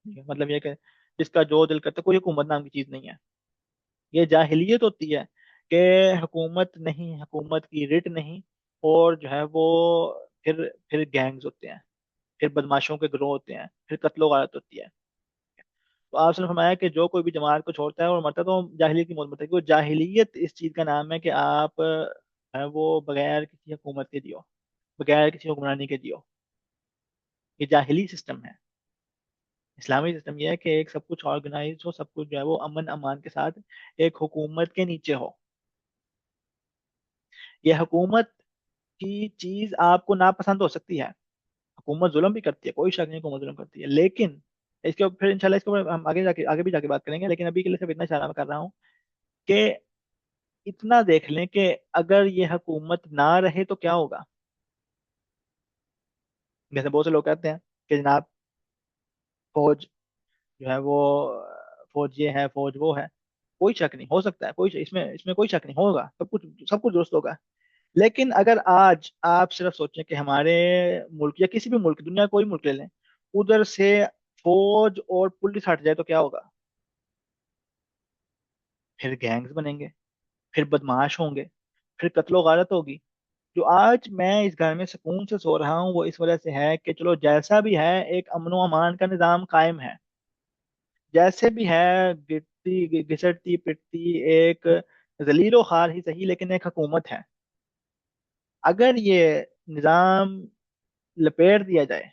مطلب یہ کہ جس کا جو دل کرتا، کوئی حکومت نام کی چیز نہیں ہے. یہ جاہلیت ہوتی ہے کہ حکومت نہیں، حکومت کی رٹ نہیں، اور جو ہے وہ پھر گینگز ہوتے ہیں، پھر بدماشوں کے گروہ ہوتے ہیں، پھر قتل و غارت ہوتی ہے. تو آپ نے فرمایا کہ جو کوئی بھی جماعت کو چھوڑتا ہے اور مرتا ہے تو وہ جاہلیت کی موت مرتا ہے، کیونکہ جاہلیت اس چیز کا نام ہے کہ آپ ہے وہ بغیر کسی حکومت کے جیو، بغیر کسی حکمرانی کے جیو. یہ جاہلی سسٹم ہے. اسلامی سسٹم یہ ہے کہ ایک سب کچھ آرگنائز ہو، سب کچھ جو ہے وہ امن امان کے ساتھ ایک حکومت کے نیچے ہو. یہ حکومت کی چیز آپ کو ناپسند ہو سکتی ہے، حکومت ظلم بھی کرتی ہے، کوئی شک نہیں حکومت ظلم کرتی ہے، لیکن اس کے پھر انشاءاللہ اس کے اوپر ہم آگے جا کے آگے بھی جا کے بات کریں گے، لیکن ابھی کے لیے صرف اتنا اشارہ میں کر رہا ہوں کہ اتنا دیکھ لیں کہ اگر یہ حکومت نہ رہے تو کیا ہوگا. جیسے بہت سے لوگ کہتے ہیں کہ جناب فوج جو ہے وہ فوج یہ ہے، فوج وہ ہے. کوئی شک نہیں، ہو سکتا ہے، اس میں کوئی شک نہیں ہوگا، سب کچھ درست ہوگا. لیکن اگر آج آپ صرف سوچیں کہ ہمارے ملک یا کسی بھی ملک، دنیا کا کوئی ملک لے لیں، ادھر سے فوج اور پولیس ہٹ جائے تو کیا ہوگا؟ پھر گینگز بنیں گے، پھر بدماش ہوں گے، پھر قتل و غارت ہوگی. جو آج میں اس گھر میں سکون سے سو رہا ہوں وہ اس وجہ سے ہے کہ چلو جیسا بھی ہے ایک امن و امان کا نظام قائم ہے. جیسے بھی ہے، گھسٹتی پٹتی ایک ذلیل و خوار ہی صحیح لیکن ایک حکومت ہے. اگر یہ نظام لپیٹ دیا جائے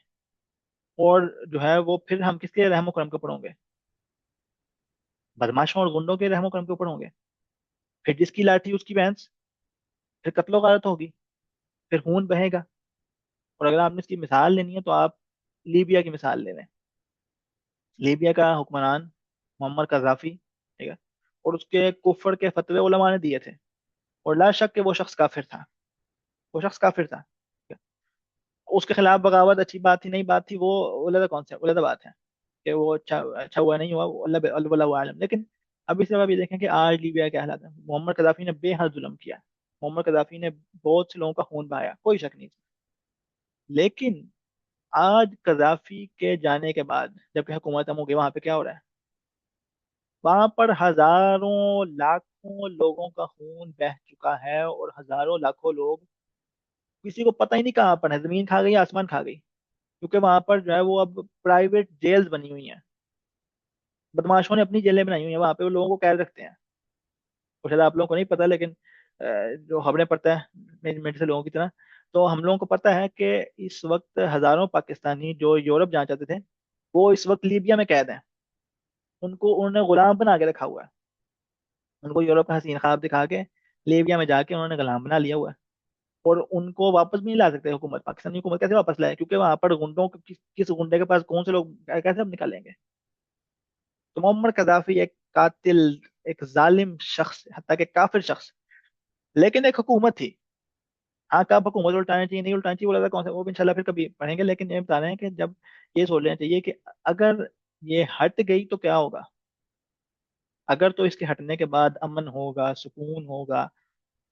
اور جو ہے وہ پھر ہم کس کے رحم و کرم کے اوپر ہوں گے؟ بدماشوں اور گنڈوں کے رحم و کرم کے اوپر ہوں گے. پھر جس کی لاٹھی اس کی بھینس، پھر قتل و غارت ہوگی، پھر خون بہے گا. اور اگر آپ نے اس کی مثال لینی ہے تو آپ لیبیا کی مثال لے لیں. لیبیا کا حکمران معمر قذافی، ٹھیک ہے، اور اس کے کفر کے فتوے علماء نے دیے تھے، اور لا شک کہ وہ شخص کافر تھا، وہ شخص کافر تھا. ٹھیک ہے؟ اس کے خلاف بغاوت اچھی بات تھی نہیں بات تھی، وہ علیحدہ کون سے علیحدہ بات ہے کہ وہ اچھا اچھا ہوا نہیں ہوا، وہ اللہ عالم. لیکن ابھی سے ابھی دیکھیں کہ آج لیبیا کے حالات ہیں. محمد قذافی نے بے حد ظلم کیا، محمد قذافی نے بہت سے لوگوں کا خون بہایا، کوئی شک نہیں. لیکن آج قذافی کے جانے کے بعد جبکہ حکومت ہم ہو گئی، وہاں پہ کیا ہو رہا ہے؟ وہاں پر ہزاروں لاکھوں لوگوں کا خون بہہ چکا ہے، اور ہزاروں لاکھوں لوگ کسی کو پتہ ہی نہیں کہاں پر ہے، زمین کھا گئی، آسمان کھا گئی. کیونکہ وہاں پر جو ہے وہ اب پرائیویٹ جیلز بنی ہوئی ہیں، بدماشوں نے اپنی جیلیں بنائی ہوئی ہیں، وہاں پہ وہ لوگوں کو قید رکھتے ہیں. اور شاید آپ لوگوں کو نہیں پتا، لیکن جو خبریں پڑتا ہے میرے سے لوگوں کی طرح، تو ہم لوگوں کو پتا ہے کہ اس وقت ہزاروں پاکستانی جو یورپ جانا چاہتے تھے وہ اس وقت لیبیا میں قید ہیں. ان کو انہوں نے غلام بنا کے رکھا ہوا ہے. ان کو یورپ کا حسین خواب دکھا کے لیبیا میں جا کے انہوں نے غلام بنا لیا ہوا ہے. اور ان کو واپس بھی نہیں لا سکتے حکومت، پاکستانی حکومت کیسے واپس لائے؟ کیونکہ وہاں پر گنڈوں کو کس گنڈے کے پاس کون سے لوگ کیسے اب نکالیں گے؟ تو معمر قذافی ایک قاتل، ایک ظالم شخص، حتیٰ کہ کافر شخص، لیکن ایک حکومت تھی. ہاں کب حکومت الٹانا چاہیے نہیں الٹانا چاہیے وہ کون سا، وہ بھی انشاءاللہ پھر کبھی پڑھیں گے. لیکن یہ بتا رہے ہیں کہ جب یہ سوچ لینا چاہیے کہ اگر یہ ہٹ گئی تو کیا ہوگا. اگر تو اس کے ہٹنے کے بعد امن ہوگا، سکون ہوگا،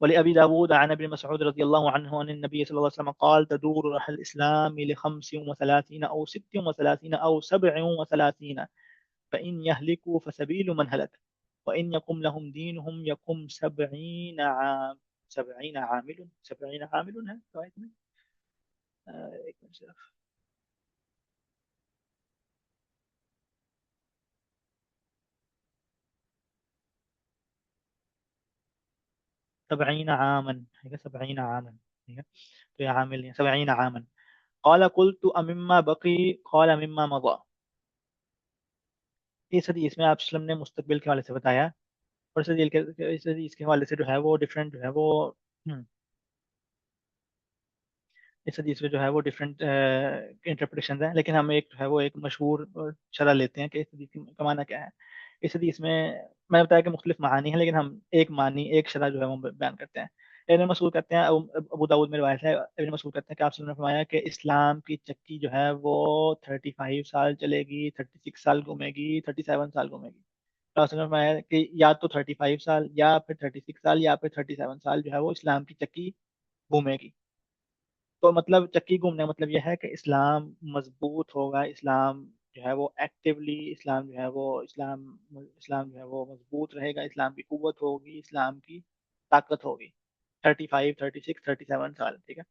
ولأبي داود عن ابن مسعود رضي الله عنه أن النبي صلى الله عليه وسلم قال تدور رحل الإسلام ل35 أو 36 أو 37، فإن يهلكوا فسبيل من هلك، وإن يقم لهم دينهم يقم 70 عام، 70 عامل، 70 عامل ہے رواية میں، ایک منٹ صرف، 70 عاما، ٹھیک ہے 70 عاما، ٹھیک ہے، تو یہ عامل نہیں 70 عاما۔ قال قلت أمما بقي قال مما مضى۔ اس حدیث میں آپ وسلم نے مستقبل کے حوالے سے بتایا، اور اس حدیث کے حوالے سے جو ہے وہ ڈفرینٹ جو ہے وہ اس حدیث میں جو ہے وہ ڈفرینٹ انٹرپریٹیشنز ہیں، لیکن ہم ایک جو ہے وہ ایک مشہور شرح لیتے ہیں کہ اس حدیث کا معنی کیا ہے۔ اس حدیث میں نے بتایا کہ مختلف معانی ہیں، لیکن ہم ایک معنی ایک شرح جو ہے وہ بیان کرتے ہیں۔ ابن مسعود کہتے ہیں، ابو داؤد میں روایت ہے، ابن مسعود کہتے ہیں کہ آپ صلی اللہ علیہ وسلم نے فرمایا کہ اسلام کی چکی جو ہے وہ 35 سال چلے گی، 36 سال گھومے گی، 37 سال گھومے گی۔ تو آپ صلی اللہ علیہ وسلم نے فرمایا کہ یا تو 35 سال یا پھر 36 سال یا پھر 37 سال جو ہے وہ اسلام کی چکی گھومے گی۔ تو مطلب چکی گھومنے کا مطلب یہ ہے کہ اسلام مضبوط ہوگا، اسلام جو ہے وہ ایکٹیولی، اسلام جو ہے وہ اسلام جو ہے وہ مضبوط رہے گا، اسلام کی قوت ہوگی، اسلام کی طاقت ہوگی۔ 35، 36، 37 سال، ٹھیک ہے۔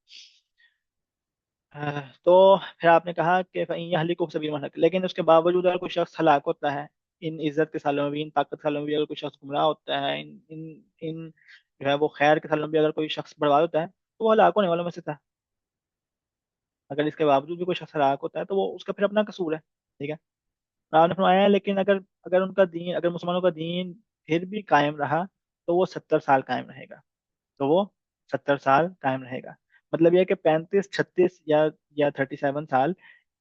تو پھر آپ نے کہا کہ فَإِن يَهْلِكُ فَسَبِيلٌ مَهْلَكَ، لیکن اس کے باوجود اگر کوئی شخص ہلاک ہوتا ہے، ان عزت کے سالوں میں بھی، ان طاقت کے سالوں میں بھی اگر کوئی شخص گمراہ ہوتا ہے، ان جو ہے وہ خیر کے سالوں میں بھی اگر کوئی شخص برباد ہوتا ہے، تو وہ ہلاک ہونے والوں میں سے تھا۔ اگر اس کے باوجود بھی کوئی شخص ہلاک ہوتا ہے تو وہ اس کا پھر اپنا قصور ہے، ٹھیک ہے۔ اور آپ نے فرمایا ہے لیکن اگر اگر ان کا دین، اگر مسلمانوں کا دین پھر بھی قائم رہا تو وہ 70 سال قائم رہے گا، تو وہ 70 سال قائم رہے گا۔ مطلب یہ ہے کہ 35، 36 یا 37 سال،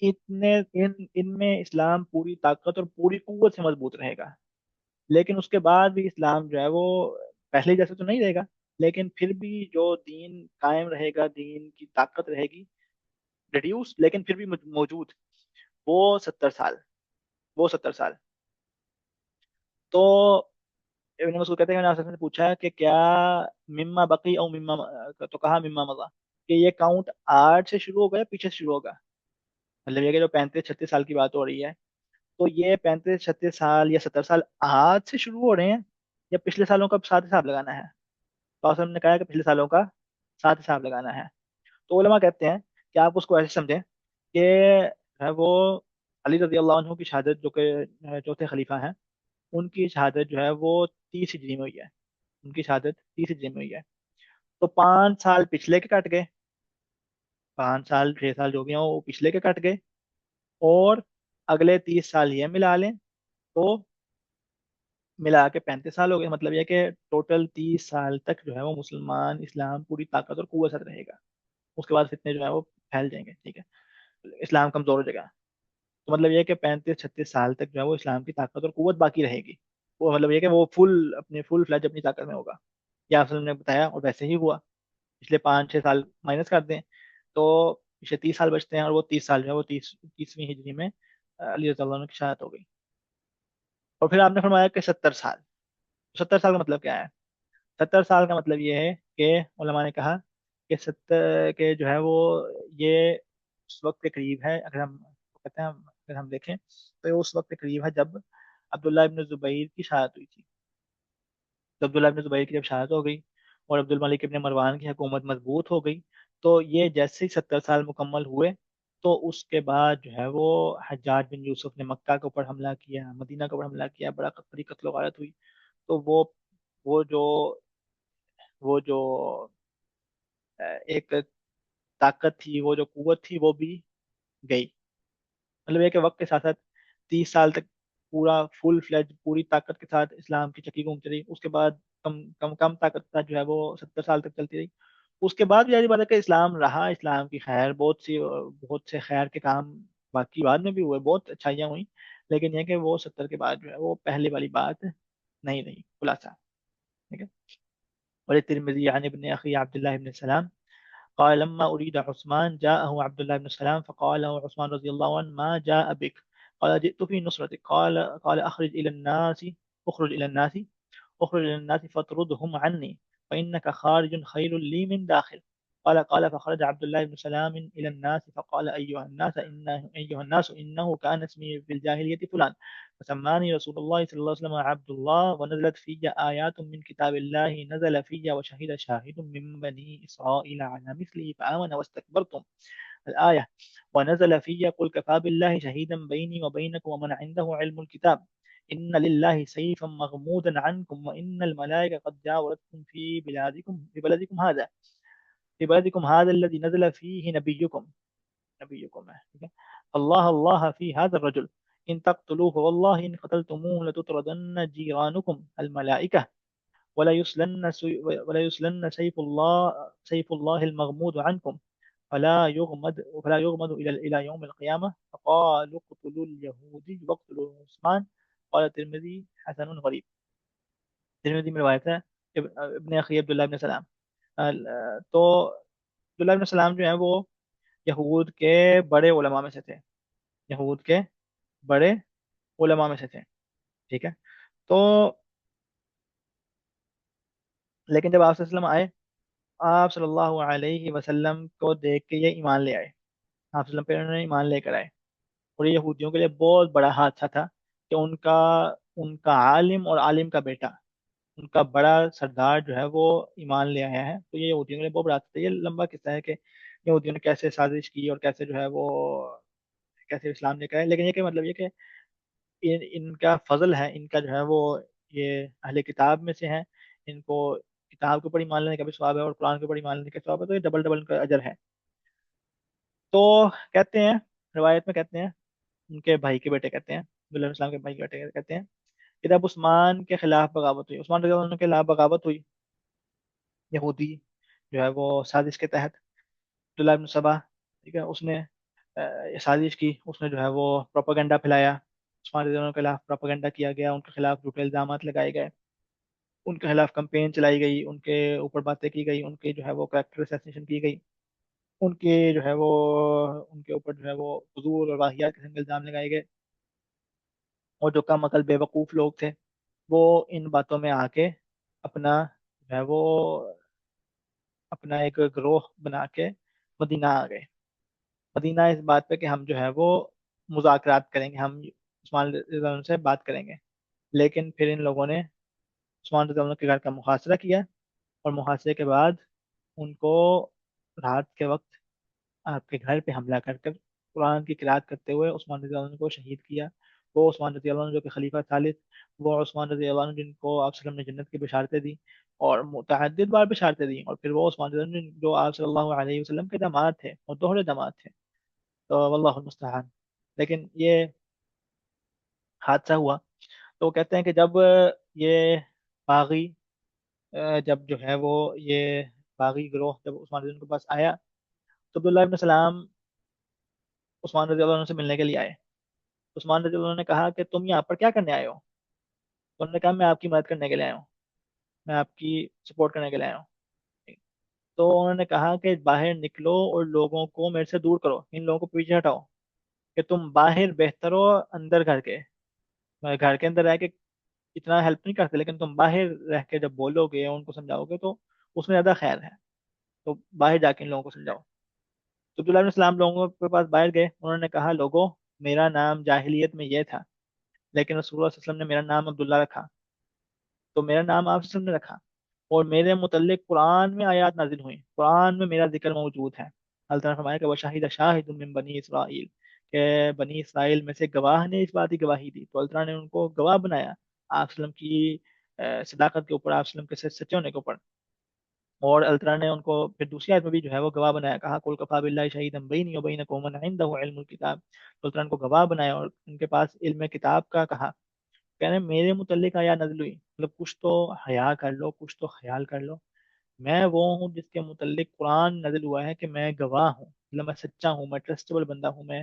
ان میں اسلام پوری طاقت اور پوری قوت سے مضبوط رہے گا۔ لیکن اس کے بعد بھی اسلام جو ہے وہ پہلے جیسے تو نہیں رہے گا، لیکن پھر بھی جو دین قائم رہے گا، دین کی طاقت رہے گی، ریڈیوس لیکن پھر بھی موجود، وہ 70 سال، وہ 70 سال۔ تو ابن مسعود کہتے ہیں کہ میں نے پوچھا کہ کیا مما بقی او مما، تو کہا مما مضى، کہ یہ کاؤنٹ آج سے شروع ہوگا یا پیچھے سے شروع ہوگا؟ مطلب یہ کہ جو 35، 36 سال کی بات ہو رہی ہے، تو یہ 35، 36 سال یا 70 سال آج سے شروع ہو رہے ہیں یا پچھلے سالوں کا ساتھ حساب لگانا ہے؟ تو آپ نے کہا کہ پچھلے سالوں کا ساتھ حساب لگانا ہے۔ تو علماء کہتے ہیں کہ آپ اس کو ایسے سمجھیں کہ ہے وہ علی رضی اللہ عنہ کی شہادت جو کہ چوتھے خلیفہ ہیں، ان کی شہادت جو ہے وہ 30 ہجری میں ہوئی ہے، ان کی شہادت 30 ہجری میں ہوئی ہے۔ تو 5 سال پچھلے کے کٹ گئے، 5 سال 6 سال جو بھی ہیں وہ پچھلے کے کٹ گئے، اور اگلے 30 سال یہ ملا لیں تو ملا کے 35 سال ہو گئے۔ مطلب یہ کہ ٹوٹل 30 سال تک جو ہے وہ مسلمان اسلام پوری طاقت اور قوت سے رہے گا، اس کے بعد فتنے جو ہے وہ پھیل جائیں گے، ٹھیک ہے، اسلام کمزور ہو جائے گا۔ تو مطلب یہ کہ 35، 36 سال تک جو ہے وہ اسلام کی طاقت اور قوت باقی رہے گی، وہ مطلب یہ کہ وہ فل فلیج اپنی طاقت میں ہوگا۔ یا اصل نے بتایا اور ویسے ہی ہوا، پچھلے 5 6 سال مائنس کر دیں تو پچھلے 30 سال بچتے ہیں، اور وہ 30 سال جو ہے وہ 30ویں ہجری میں علی رضی اللہ عنہ کی شہادت ہو گئی۔ اور پھر آپ نے فرمایا کہ 70 سال، 70 سال کا مطلب کیا ہے؟ 70 سال کا مطلب یہ ہے کہ علماء نے کہا کہ 70 جو ہے وہ یہ اس وقت کے قریب ہے، اگر ہم کہتے ہیں اگر ہم دیکھیں تو یہ اس وقت کے قریب ہے جب عبداللہ ابن زبیر کی شہادت ہوئی تھی۔ تو عبداللہ ابن زبیر کی جب شہادت ہو گئی اور عبد الملک ابن مروان کی حکومت مضبوط ہو گئی، تو یہ جیسے ہی 70 سال مکمل ہوئے تو اس کے بعد جو ہے وہ حجاج بن یوسف نے مکہ کے اوپر حملہ کیا، مدینہ کے اوپر حملہ کیا، بڑی قتل و غارت ہوئی۔ تو وہ جو وہ جو ایک طاقت تھی، وہ جو قوت تھی، وہ بھی گئی۔ مطلب یہ کہ وقت کے ساتھ ساتھ 30 سال تک پورا فل فلیج پوری طاقت کے ساتھ اسلام کی چکی گھومتی رہی، اس کے بعد کم کم کم طاقت کے ساتھ جو ہے وہ 70 سال تک چلتی رہی۔ اس کے بعد بھی ظاہر بات ہے کہ اسلام رہا، اسلام کی خیر بہت سے خیر کے کام باقی بعد میں بھی ہوئے، بہت اچھائیاں ہوئی، لیکن یہ کہ وہ 70 کے بعد جو ہے وہ پہلے والی بات نہیں رہی، خلاصہ. ٹھیک ہے. وللترمذي عن ابن اخي عبد الله بن السلام قال لما أريد عثمان جاءه عبد الله بن السلام فقال له عثمان رضي الله عنه ما جاء بك؟ قال جئت في نصرتك. قال أخرج إلى الناس اخرج إلى الناس فاطردهم عني فإنك خارج خير لي من داخل. قال فخرج عبد الله بن سلام إلى الناس فقال أيها الناس إنه كان اسمي في الجاهلية فلان فسماني رسول الله صلى الله عليه وسلم عبد الله ونزلت في آيات من كتاب الله نزل في وشهد شاهد من بني إسرائيل على مثله فآمن واستكبرتم. الآية ونزل في قل كفى بالله شهيدا بيني وبينكم ومن عنده علم الكتاب إن لله سيفا مغمودا عنكم وإن الملائكة قد جاورتكم في بلدكم هذا الذي نزل فيه نبيكم. الله في هذا الرجل إن تقتلوه والله إن قتلتموه لتطردن جيرانكم الملائكة ولا يسلن سيف الله المغمود عنكم فلا يغمد إلى يوم القيامة. فقالوا اقتلوا اليهودي واقتلوا عثمان. قال الترمذي حسن غريب. ترمذی میں روایت ہے ابن اخی عبداللہ ابن سلام. تو عبداللہ ابن سلام جو ہیں وہ یہود کے بڑے علماء میں سے تھے، یہود کے بڑے علماء میں سے تھے. ٹھیک ہے. تو لیکن جب آپ صلی اللہ علیہ وسلم آئے، آپ صلی اللہ علیہ وسلم کو دیکھ کے یہ ایمان لے آئے، آپ صلی اللہ علیہ وسلم پہ انہوں نے ایمان لے کر آئے. اور یہ یہودیوں کے لیے بہت بڑا حادثہ تھا کہ ان کا عالم اور عالم کا بیٹا، ان کا بڑا سردار جو ہے وہ ایمان لے آیا ہے. تو یہ یہودیوں کے لیے بہت بڑا حادثہ تھا. یہ لمبا قصہ ہے کہ یہودیوں نے کیسے سازش کی اور کیسے جو ہے وہ کیسے اسلام لے کر آئے. لیکن یہ کہ مطلب یہ کہ ان کا فضل ہے، ان کا جو ہے وہ یہ اہل کتاب میں سے ہیں، ان کو کتاب کے اوپر ایمان لینے کا بھی ثواب ہے اور قرآن کے اوپر ایمان لینے کا ثواب ہے، تو یہ ڈبل ڈبل ان کا اجر ہے. تو کہتے ہیں، روایت میں کہتے ہیں، ان کے بھائی کے بیٹے کہتے ہیں، عبداللہ بن اسلام کے بھائی کے بیٹے کہتے ہیں کہ جب عثمان کے خلاف بغاوت ہوئی، عثمان رضی اللہ عنہ کے خلاف بغاوت ہوئی، یہودی جو ہے وہ سازش کے تحت، عبداللہ بن سبا، ٹھیک ہے، اس نے سازش کی، اس نے جو ہے وہ پروپیگنڈا پھیلایا، عثمان رضی اللہ عنہ کے خلاف پروپیگنڈا کیا گیا، ان کے خلاف جھوٹے الزامات لگائے گئے، ان کے خلاف کمپین چلائی گئی، ان کے اوپر باتیں کی گئی، ان کے جو ہے وہ کریکٹر اسیسنیشن کی گئی، ان کے جو ہے وہ ان کے اوپر جو ہے وہ فضول اور واہیات قسم کے الزام لگائے گئے. اور جو کم عقل بے وقوف لوگ تھے وہ ان باتوں میں آ کے اپنا جو ہے وہ اپنا ایک گروہ بنا کے مدینہ آ گئے. مدینہ اس بات پہ کہ ہم جو ہے وہ مذاکرات کریں گے، ہم عثمان رضی اللہ عنہ سے بات کریں گے. لیکن پھر ان لوگوں نے عثمان رضی اللہ عنہ کے گھر کا محاصرہ کیا، اور محاصرے کے بعد ان کو رات کے وقت آپ کے گھر پہ حملہ کر کر قرآن کی قرأت کرتے ہوئے عثمان رضی اللہ عنہ کو شہید کیا. وہ عثمان رضی اللہ عنہ جو کہ خلیفہ ثالث، وہ عثمان رضی اللہ عنہ جن کو آپ صلی اللہ علیہ وسلم نے جنت کی بشارتیں دی اور متعدد بار بشارتیں دی، اور پھر وہ عثمان رضی اللہ عنہ جو آپ صلی اللہ علیہ وسلم کے داماد تھے اور دوہرے داماد تھے. تو واللہ المستعان. لیکن یہ حادثہ ہوا. تو وہ کہتے ہیں کہ جب یہ باغی جب جو ہے وہ یہ باغی گروہ جب عثمان رضی اللہ عنہ کے پاس آیا، تو عبداللہ ابن سلام عثمان رضی اللہ عنہ سے ملنے کے لیے آئے. عثمان رضی اللہ عنہ نے کہا کہ تم یہاں پر کیا کرنے آئے ہو؟ تو انہوں نے کہا میں آپ کی مدد کرنے کے لیے آیا ہوں، میں آپ کی سپورٹ کرنے کے لیے آیا ہوں. تو انہوں نے کہا کہ باہر نکلو اور لوگوں کو میرے سے دور کرو، ان لوگوں کو پیچھے ہٹاؤ، کہ تم باہر بہتر ہو اندر گھر کے اندر رہ کے اتنا ہیلپ نہیں کرتے، لیکن تم باہر رہ کے جب بولو گے ان کو سمجھاؤ گے تو اس میں زیادہ خیر ہے. تو باہر جا کے ان لوگوں کو سمجھاؤ. تو عبداللہ بن السلام لوگوں کے پاس باہر گئے، انہوں نے کہا لوگوں، میرا نام جاہلیت میں یہ تھا، لیکن رسول اللہ صلی اللہ علیہ وسلم نے میرا نام عبداللہ رکھا، تو میرا نام آپ صلی اللہ علیہ وسلم نے رکھا، اور میرے متعلق قرآن میں آیات نازل ہوئی، قرآن میں میرا ذکر موجود ہے. اللہ تعالیٰ نے فرمایا کہ وہ شاہد شاہد من بنی اسرائیل، کہ بنی اسرائیل میں سے گواہ نے اس بات کی گواہی دی. تو اللہ تعالیٰ نے ان کو گواہ بنایا آپ صلی اللہ علیہ وسلم کی صداقت کے اوپر، آپ صلی اللہ علیہ وسلم کے سچے ہونے کے اوپر. اور اللہ تعالیٰ نے ان کو پھر دوسری آیت میں بھی جو ہے وہ گواہ بنایا، کہا قل کفیٰ باللہ شہیدا بینی و بینکم ومن عندہ علم الکتاب. تو اللہ تعالیٰ نے ان کو گواہ بنایا اور ان کے پاس علم کتاب کا کہا. کہہ رہے ہیں میرے متعلق آیا نازل ہوئی، مطلب کچھ تو حیا کر لو، کچھ تو خیال کر لو. میں وہ ہوں جس کے متعلق قرآن نازل ہوا ہے کہ میں گواہ ہوں، مطلب میں سچا ہوں، میں ٹرسٹیبل بندہ ہوں، میں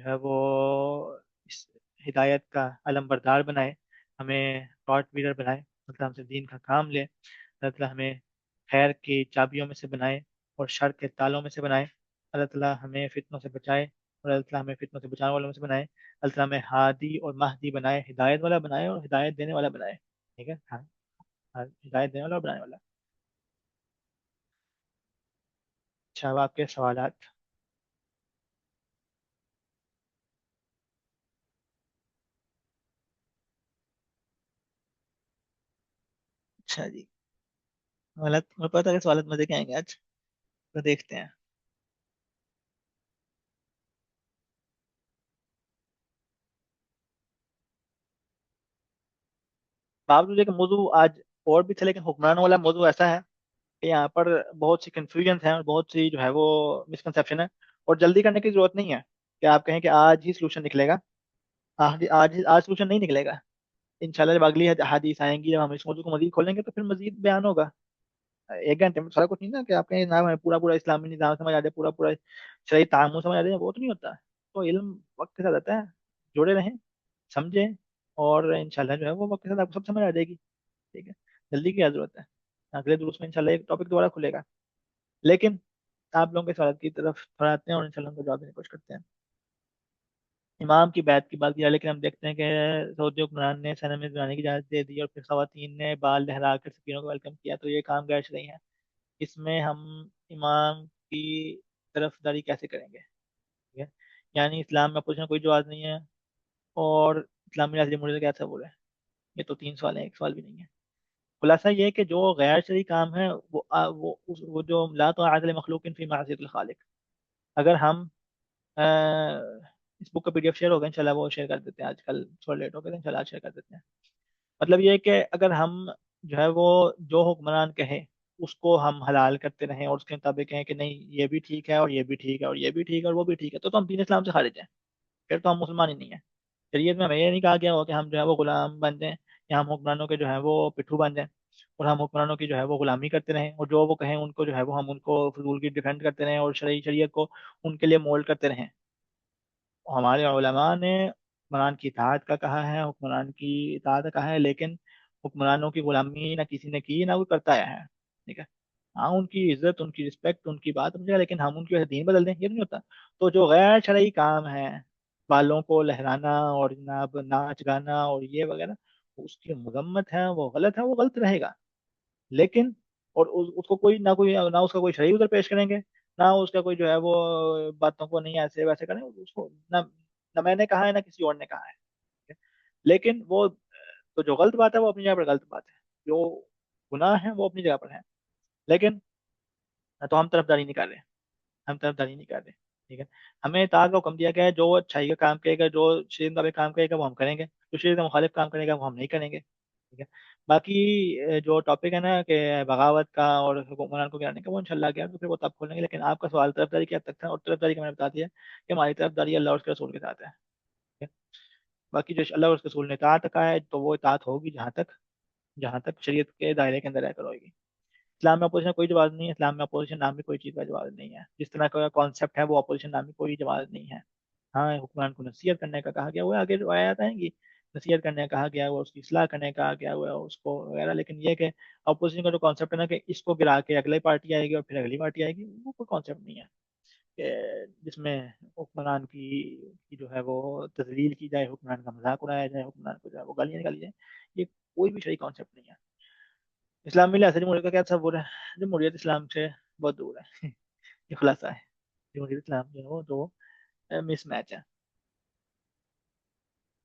جو ہے وہ اس ہدایت کا علم بردار بنائے، ہمیں تھاٹ لیڈر بنائے، مطلب ہم سے دین کا کام لے، اللہ تعالیٰ ہمیں خیر کی چابیوں میں سے بنائے اور شر کے تالوں میں سے بنائے، اللہ تعالیٰ ہمیں فتنوں سے بچائے اور اللہ تعالیٰ ہمیں فتنوں سے بچانے والوں میں سے بنائے، اللہ تعالیٰ ہمیں ہادی اور مہدی بنائے، ہدایت والا بنائے اور ہدایت دینے والا بنائے، ٹھیک ہے، ہاں، ہاں، ہدایت دینے والا اور بنانے والا۔ اچھا، اب آپ کے سوالات۔ اچھا جی، سوالات مجھے پتا ہے کہ سوالات مزے کے آئیں گے آج، تو دیکھتے ہیں۔ باوجود یہ کہ موضوع آج اور بھی تھے، لیکن حکمرانوں والا موضوع ایسا ہے کہ یہاں پر بہت سی کنفیوژن ہیں اور بہت سی جو ہے وہ مسکنسیپشن ہے، اور جلدی کرنے کی ضرورت نہیں ہے کہ آپ کہیں کہ آج ہی سلوشن نکلے گا۔ آج سلوشن نہیں نکلے گا، انشاءاللہ جب اگلی حدیث آئیں گی، جب ہم اس موضوع کو مزید کھولیں گے تو پھر مزید بیان ہوگا۔ ایک گھنٹے میں سارا کچھ نہیں نا کہ آپ کہیں نہ ہمیں پورا پورا اسلامی نظام سمجھ آ جائے، پورا پورا شرعی تعامل سمجھ آ جائے، وہ تو نہیں ہوتا۔ تو علم وقت کے ساتھ آتا ہے، جڑے رہیں، سمجھیں، اور انشاءاللہ جو ہے وہ وقت کے ساتھ آپ کو سب سمجھ آ جائے گی، ٹھیک ہے۔ جلدی کی کیا ضرورت ہے؟ اگلے دروس میں انشاءاللہ ایک ٹاپک دوبارہ کھلے گا، لیکن آپ لوگوں کے سوالات کی طرف تھوڑا آتے ہیں اور انشاءاللہ ان کو جواب دینے کی کوشش کرتے ہیں۔ امام کی بیعت کی بات کی جائے، لیکن ہم دیکھتے ہیں کہ سعودی حکمران نے سینمز بنانے کی اجازت دے دی اور پھر خواتین نے بال لہرا کر سفیروں کو ویلکم کیا، تو یہ کام غیر شرعی ہے۔ اس میں ہم امام کی طرف داری کیسے کریں گے؟ ٹھیک ہے، یعنی اسلام میں اپوزیشن کوئی جواز نہیں ہے، اور اسلامی ناظرین مرزا کیا تصور ہے؟ یہ تو تین سوال ہیں، ایک سوال بھی نہیں ہے۔ خلاصہ یہ ہے کہ جو غیر شرعی کام ہے وہ جو لا طاعت لمخلوق فی معصیت الخالق، اگر ہم آ، اس بک کا پی ڈی ایف شیئر ہوگا انشاءاللہ، وہ شیئر کر دیتے ہیں، آج کل تھوڑا لیٹ ہو گیا، انشاءاللہ آج شیئر کر دیتے ہیں۔ مطلب یہ ہے کہ اگر ہم جو ہے وہ جو حکمران کہے اس کو ہم حلال کرتے رہیں اور اس کے مطابق کہیں کہ نہیں یہ بھی ٹھیک ہے اور یہ بھی ٹھیک ہے اور یہ بھی ٹھیک ہے اور وہ بھی ٹھیک ہے، تو ہم دین اسلام سے خارج ہیں، پھر تو ہم مسلمان ہی نہیں ہیں۔ شریعت میں ہمیں یہ نہیں کہا گیا ہو کہ ہم جو ہے وہ غلام بن جائیں، یا ہم حکمرانوں کے جو ہے وہ پٹھو بن جائیں اور ہم حکمرانوں کی جو ہے وہ غلامی کرتے رہیں، اور جو وہ کہیں ان کو جو ہے وہ ہم ان کو فضول کی ڈیفینڈ کرتے رہیں اور شریعت کو ان کے لیے مولڈ کرتے رہیں۔ ہمارے علماء نے حکمران کی اطاعت کا کہا ہے، حکمران کی اطاعت کا کہا ہے، لیکن حکمرانوں کی غلامی نہ کسی نے کی نہ کوئی کرتا آیا ہے، ٹھیک ہے۔ ہاں، ان کی عزت، ان کی رسپیکٹ، ان کی بات سمجھے، لیکن ہم ان کی وجہ سے دین بدل دیں، یہ نہیں ہوتا۔ تو جو غیر شرعی کام ہے، بالوں کو لہرانا اور جناب ناچ گانا اور یہ وغیرہ، اس کی مذمت ہے، وہ غلط ہے، وہ غلط رہے گا، لیکن اور اس کو کوئی نہ اس کا کوئی شرعی ادھر پیش کریں گے، نہ اس کا کوئی جو ہے وہ باتوں کو نہیں ایسے ویسے کریں اس کو، نہ میں نے کہا ہے نہ کسی اور نے کہا ہے، لیکن وہ تو جو غلط بات ہے وہ اپنی جگہ پر غلط بات ہے، جو گناہ ہے وہ اپنی جگہ پر ہے، لیکن تو ہم طرفداری نہیں کر رہے، ہم طرفداری نہیں کر رہے، ٹھیک ہے۔ ہمیں اطاعت کا حکم دیا گیا ہے، جو اچھائی کا کام کرے گا، جو شریعت کا کام کرے گا وہ ہم کریں گے، جو شریعت کا مخالف کام کرے گا وہ ہم نہیں کریں گے، ٹھیک ہے۔ باقی جو ٹاپک ہے نا کہ بغاوت کا اور حکمران کو گرانے کا، وہ انشاءاللہ گیا تو پھر وہ تب کھولیں گے، لیکن آپ کا سوال طرفداری کیا تک تھا، اور طرفداری کا میں نے بتا دیا کہ ہماری طرفداری اللہ اور اس کے رسول کے ساتھ ہے، ٹھیک ہے؟ باقی جو اللہ اور اس کے رسول نے اطاعت کا ہے تو وہ اطاعت ہوگی جہاں تک شریعت کے دائرے کے اندر رہ کر ہوگی۔ اسلام میں اپوزیشن کوئی جواز نہیں ہے، اسلام میں اپوزیشن نام بھی کوئی چیز کا جواز نہیں ہے، جس طرح کا کانسیپٹ ہے وہ اپوزیشن نام بھی کوئی جواز نہیں ہے۔ ہاں، حکمران کو نصیحت کرنے کا کہا گیا ہوا ہے، آگے جو آیات آئیں گی، نصیحت کرنے کا کہا گیا ہوا ہے، اس کی اصلاح کرنے کا کہا گیا ہوا ہے اس کو وغیرہ، لیکن یہ کہ اپوزیشن کا جو کانسیپٹ ہے نا کہ اس کو گرا کے اگلی پارٹی آئے گی اور پھر اگلی پارٹی آئے گی، وہ کوئی کانسیپٹ نہیں ہے کہ جس میں حکمران کی جو ہے وہ تذلیل کی جائے، حکمران کا مذاق اڑایا جائے، حکمران کو جو ہے وہ گالیاں نکالی جائیں، یہ کوئی بھی صحیح کانسیپٹ نہیں ہے۔ اسلام میں لحاظ جمہوریت کا کیا تصور ہے؟ جمہوریت اسلام سے بہت دور ہے، یہ خلاصہ ہے۔ جمہوریت اسلام جو ہے وہ تو مس میچ ہے۔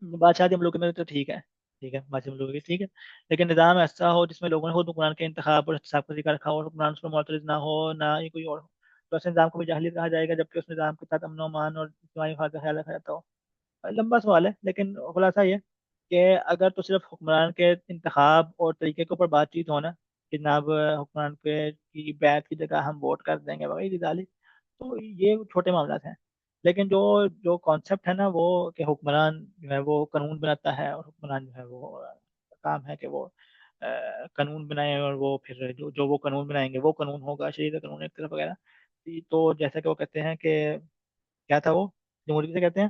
بادشاہتی ملک میں تو ٹھیک ہے، ٹھیک ہے، بادشاہ ملک کی ٹھیک ہے، لیکن نظام ایسا ہو جس میں لوگوں نے خود حکمران کے انتخاب اور احتساب کا ذکر رکھا ہو اور حکمران اس پر معترض نہ ہو، نہ ہی کوئی اور ہو، تو ایسے نظام کو بھی جاہلیت کہا جائے گا، جبکہ اس نظام کے ساتھ امن و امان اور اجتماعی مفاد کا خیال رکھا جاتا ہو۔ لمبا سوال ہے، لیکن خلاصہ یہ کہ اگر تو صرف حکمران کے انتخاب اور طریقے کے اوپر بات چیت ہونا کہ جناب حکمران کے کی بیعت کی جگہ ہم ووٹ کر دیں گے وغیرہ، تو یہ چھوٹے معاملات ہیں، لیکن جو جو کانسیپٹ ہے نا وہ کہ حکمران جو ہے وہ قانون بناتا ہے، اور حکمران جو ہے وہ کام ہے کہ وہ قانون بنائے، اور وہ پھر جو وہ قانون بنائیں گے وہ قانون ہوگا، شریعت کا قانون ایک طرف وغیرہ، تو جیسا کہ وہ کہتے ہیں کہ کیا تھا وہ جمہوریت سے کہتے ہیں